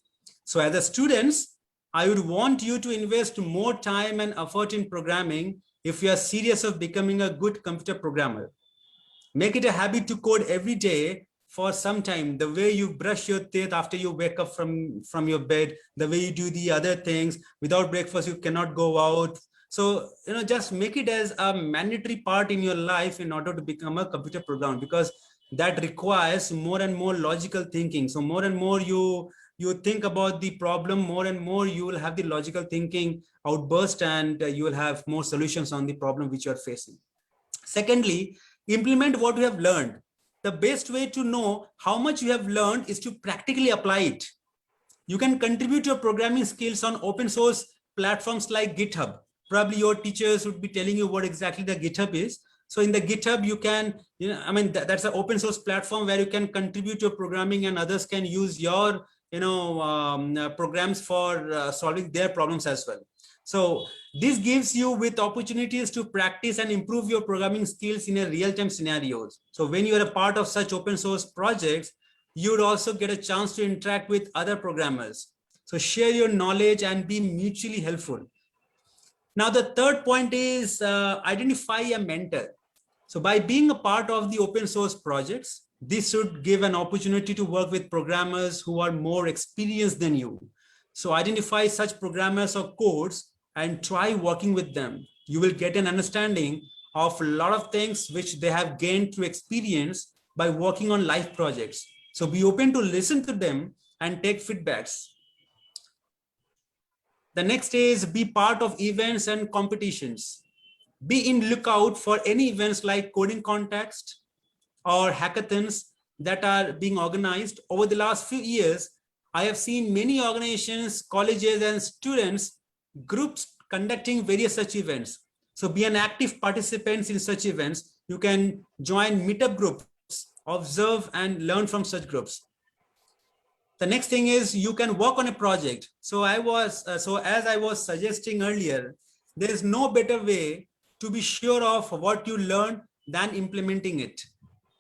So as a students, I would want you to invest more time and effort in programming if you are serious of becoming a good computer programmer. Make it a habit to code every day for some time. The way you brush your teeth after you wake up from your bed, the way you do the other things. Without breakfast, you cannot go out. So, just make it as a mandatory part in your life in order to become a computer programmer, because that requires more and more logical thinking. So more and more you think about the problem, more and more you will have the logical thinking outburst, and you will have more solutions on the problem which you are facing. Secondly, implement what you have learned. The best way to know how much you have learned is to practically apply it. You can contribute your programming skills on open source platforms like GitHub. Probably your teachers would be telling you what exactly the GitHub is. So in the GitHub, you can, that's an open source platform where you can contribute your programming and others can use your, programs for solving their problems as well. So this gives you with opportunities to practice and improve your programming skills in a real-time scenarios. So when you are a part of such open source projects, you would also get a chance to interact with other programmers. So share your knowledge and be mutually helpful. Now, the third point is identify a mentor. So by being a part of the open source projects, this should give an opportunity to work with programmers who are more experienced than you. So identify such programmers or codes and try working with them. You will get an understanding of a lot of things which they have gained through experience by working on live projects. So be open to listen to them and take feedbacks. The next is be part of events and competitions. Be in lookout for any events like coding context or hackathons that are being organized. Over the last few years, I have seen many organizations, colleges, and students groups conducting various such events. So be an active participant in such events. You can join meetup groups, observe and learn from such groups. The next thing is you can work on a project. So as I was suggesting earlier, there is no better way to be sure of what you learn than implementing it.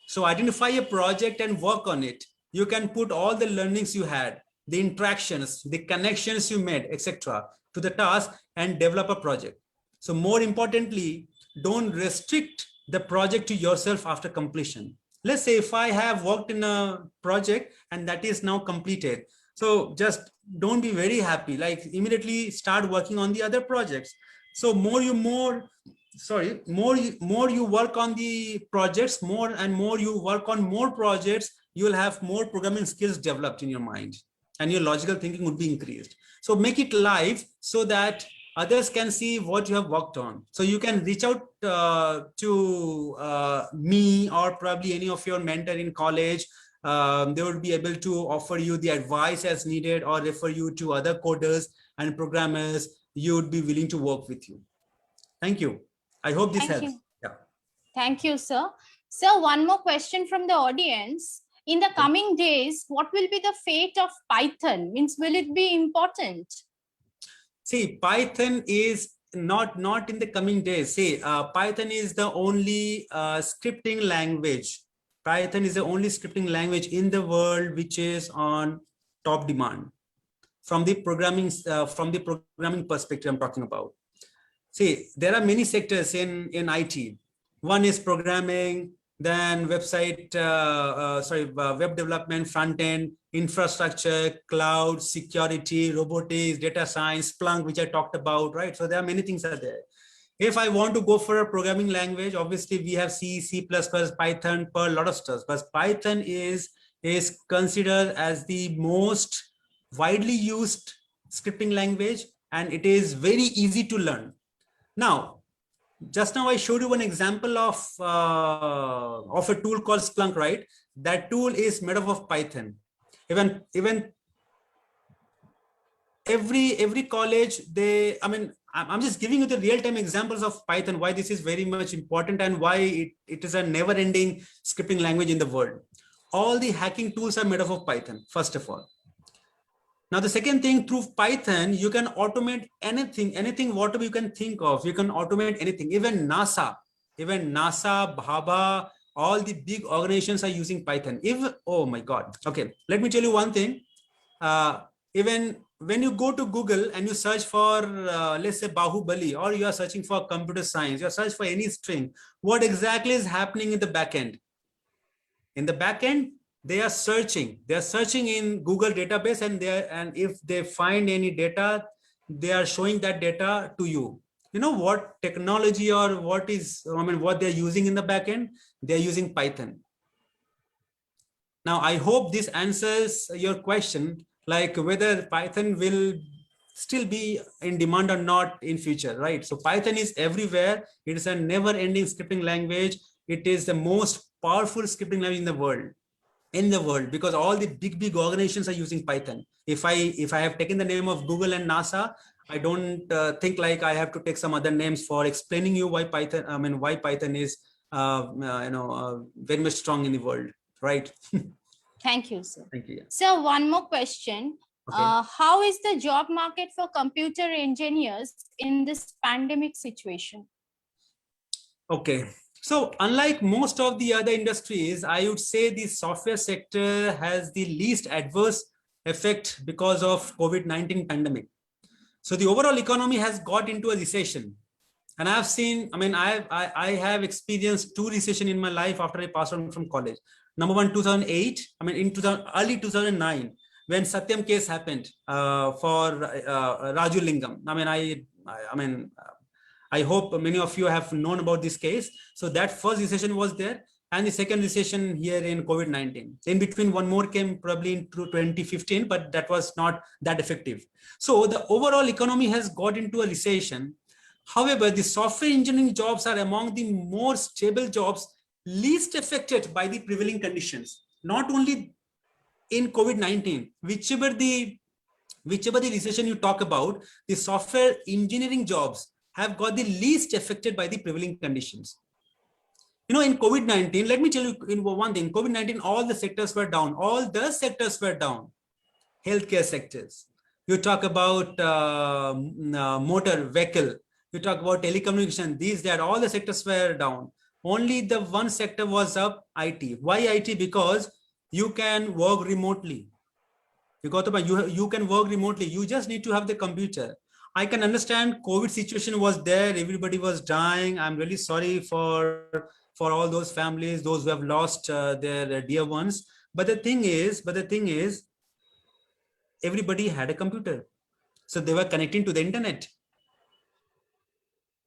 So identify a project and work on it. You can put all the learnings you had, the interactions, the connections you made, etc., to the task and develop a project. So more importantly, don't restrict the project to yourself after completion. Let's say if I have worked in a project and that is now completed. So just don't be very happy, like immediately start working on the other projects. So more you work on the projects, more and more you work on more projects, you will have more programming skills developed in your mind and your logical thinking would be increased. So make it live so that others can see what you have worked on. So you can reach out to me or probably any of your mentor in college. They would be able to offer you the advice as needed or refer you to other coders and programmers you would be willing to work with you. Thank you. I hope this helps. Yeah. Thank you, sir. Sir, one more question from the audience. In the coming days, what will be the fate of Python? Means, will it be important? See, Python is not in the coming days. See, Python is the only scripting language. Python is the only scripting language in the world which is on top demand from the programming perspective I'm talking about. See, there are many sectors in IT. One is programming, then web development, front end, infrastructure, cloud, security, robotics, data science, Splunk, which I talked about, right? So there are many things are there. If I want to go for a programming language, obviously we have C, C++, Python, Perl, a lot of stuff. But Python is considered as the most widely used scripting language, and it is very easy to learn. Now, just now I showed you one example of a tool called Splunk, right? That tool is made up of Python. Even every college, I'm just giving you the real-time examples of Python, why this is very much important and why it is a never-ending scripting language in the world. All the hacking tools are made up of Python, first of all. Now, the second thing, through Python, you can automate anything, whatever you can think of, you can automate anything. Even NASA, Bhaba, all the big organizations are using Python. Oh my God. Okay, let me tell you one thing. Even when you go to Google and you search for, let's say, Bahubali, or you are searching for computer science, you are searching for any string, what exactly is happening in the backend? In the backend, they are searching in Google database, and if they find any data, they are showing that data to you. You know what technology or what they're using in the backend? They're using Python. Now, I hope this answers your question, like whether Python will still be in demand or not in future, right? So Python is everywhere. It is a never-ending scripting language. It is the most powerful scripting language in the world, because all the big organizations are using Python. If I have taken the name of Google and NASA, I don't think like I have to take some other names for explaining you why Python is very much strong in the world, right? Thank you, sir. Thank you. So one more question. Okay. How is the job market for computer engineers in this pandemic situation? Okay. So unlike most of the other industries, I would say the software sector has the least adverse effect because of COVID-19 pandemic. So the overall economy has got into a recession. And I've seen, I have experienced 2 recessions in my life after I passed on from college. Number one, 2008, early 2009, when Satyam case happened for Raju Lingam. I hope many of you have known about this case. So that first recession was there, and the second recession here in COVID-19. In between, one more came probably in 2015, but that was not that effective. So the overall economy has got into a recession. However, the software engineering jobs are among the more stable jobs, least affected by the prevailing conditions. Not only in COVID-19, whichever the recession you talk about, the software engineering jobs have got the least affected by the prevailing conditions. You know, in COVID-19, let me tell you in one thing, COVID-19, all the sectors were down. All the sectors were down. Healthcare sectors. You talk about motor vehicle. You talk about telecommunication. These, that, all the sectors were down. Only the one sector was up, IT. Why IT? Because you can work remotely. You can work remotely. You just need to have the computer. I can understand COVID situation was there. Everybody was dying. I'm really sorry for all those families, those who have lost their dear ones. But the thing is, everybody had a computer. So they were connecting to the internet.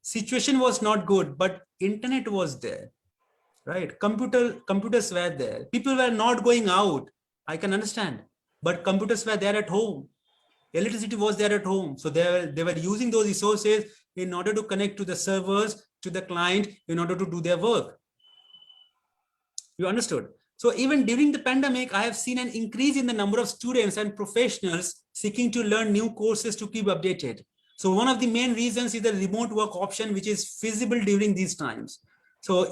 Situation was not good, but internet was there, right? Computers were there. People were not going out. I can understand, but computers were there at home. Electricity was there at home. So they were using those resources in order to connect to the servers, to the client, in order to do their work. You understood? So even during the pandemic, I have seen an increase in the number of students and professionals seeking to learn new courses to keep updated. So one of the main reasons is the remote work option, which is feasible during these times. So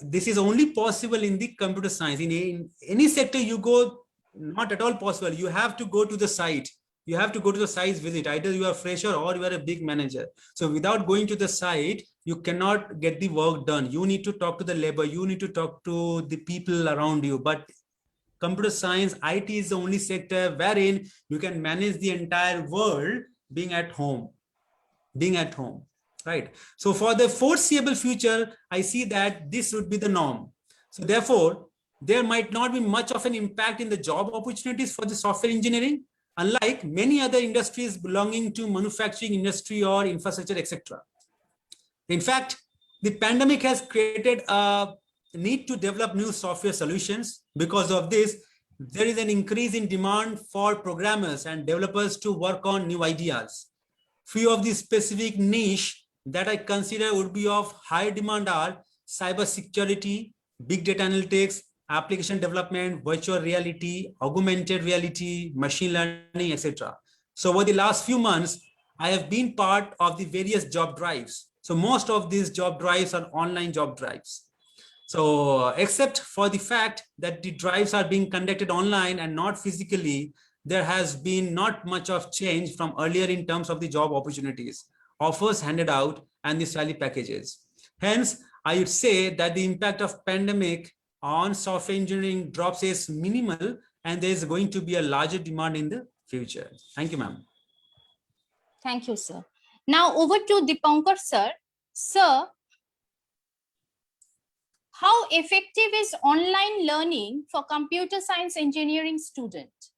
this is only possible in the computer science. In any sector you go, not at all possible. You have to go to the site. You have to go to the site visit. Either you are a fresher or you are a big manager. So without going to the site, you cannot get the work done. You need to talk to the labor. You need to talk to the people around you. But computer science, IT is the only sector wherein you can manage the entire world being at home, right? So for the foreseeable future, I see that this would be the norm. So therefore, there might not be much of an impact in the job opportunities for the software engineering, unlike many other industries belonging to manufacturing industry or infrastructure, etc. In fact, the pandemic has created a need to develop new software solutions. Because of this, there is an increase in demand for programmers and developers to work on new ideas. Few of the specific niche that I consider would be of high demand are cybersecurity, big data analytics, application development, virtual reality, augmented reality, machine learning, etc. So over the last few months, I have been part of the various job drives. So most of these job drives are online job drives. So except for the fact that the drives are being conducted online and not physically, there has been not much of change from earlier in terms of the job opportunities, offers handed out, and the salary packages. Hence, I would say that the impact of pandemic on software engineering drops is minimal, and there is going to be a larger demand in the future. Thank you, ma'am. Thank you, sir. Now over to Dipankar, sir. Sir, how effective is online learning for computer science engineering students?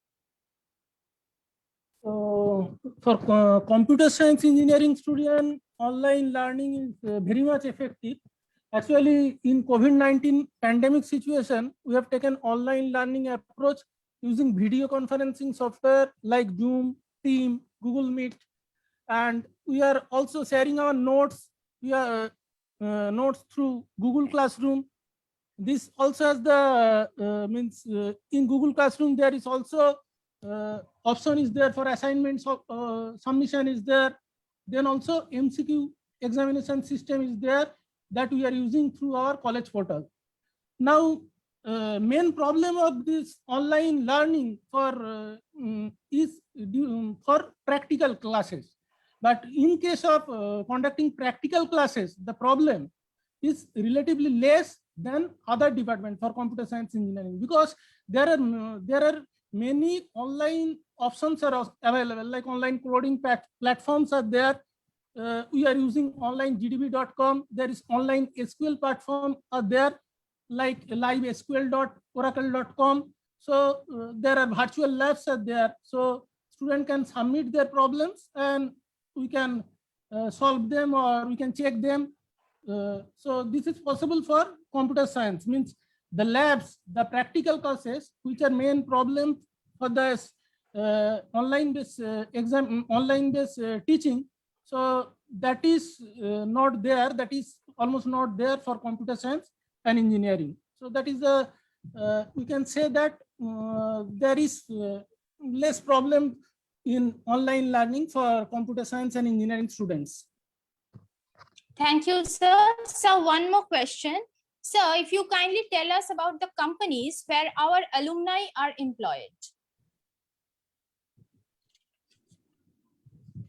So for computer science engineering student, online learning is very much effective. Actually, in COVID-19 pandemic situation, we have taken online learning approach using video conferencing software like Zoom, Team, Google Meet, and we are also sharing our notes. We are notes through Google Classroom. This also has the in Google Classroom there is also option is there for assignments of submission is there. Then also MCQ examination system is there that we are using through our college portal. Now, main problem of this online learning for is for practical classes. But in case of conducting practical classes, the problem is relatively less than other department for computer science engineering, because there are many online options are available, like online coding platforms are there. We are using online gdb.com. There is online SQL platform are there, like livesql.oracle.com. So there are virtual labs are there. So student can submit their problems and we can solve them or we can check them. So this is possible for computer science, means the labs, the practical courses, which are main problem for the online-based online-based teaching. So that is not there. That is almost not there for computer science and engineering. So that is the we can say that there is less problem in online learning for computer science and engineering students. Thank you, sir. So one more question. Sir, if you kindly tell us about the companies where our alumni are employed.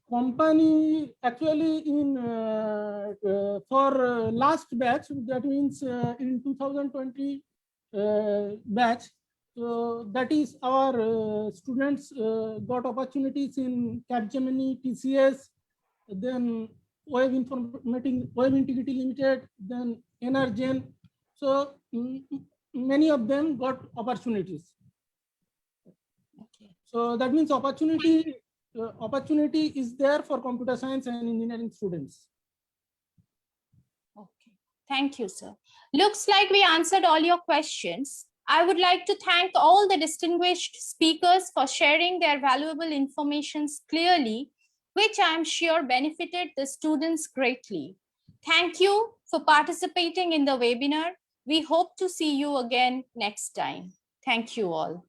Company actually in for last batch, that means in 2020 batch, so that is our students got opportunities in Capgemini, TCS, then Web Integrity Limited, then Energen. So many of them got opportunities. Okay. So that means opportunity is there for computer science and engineering students. Okay. Thank you, sir. Looks like we answered all your questions. I would like to thank all the distinguished speakers for sharing their valuable information clearly, which I am sure benefited the students greatly. Thank you for participating in the webinar. We hope to see you again next time. Thank you all.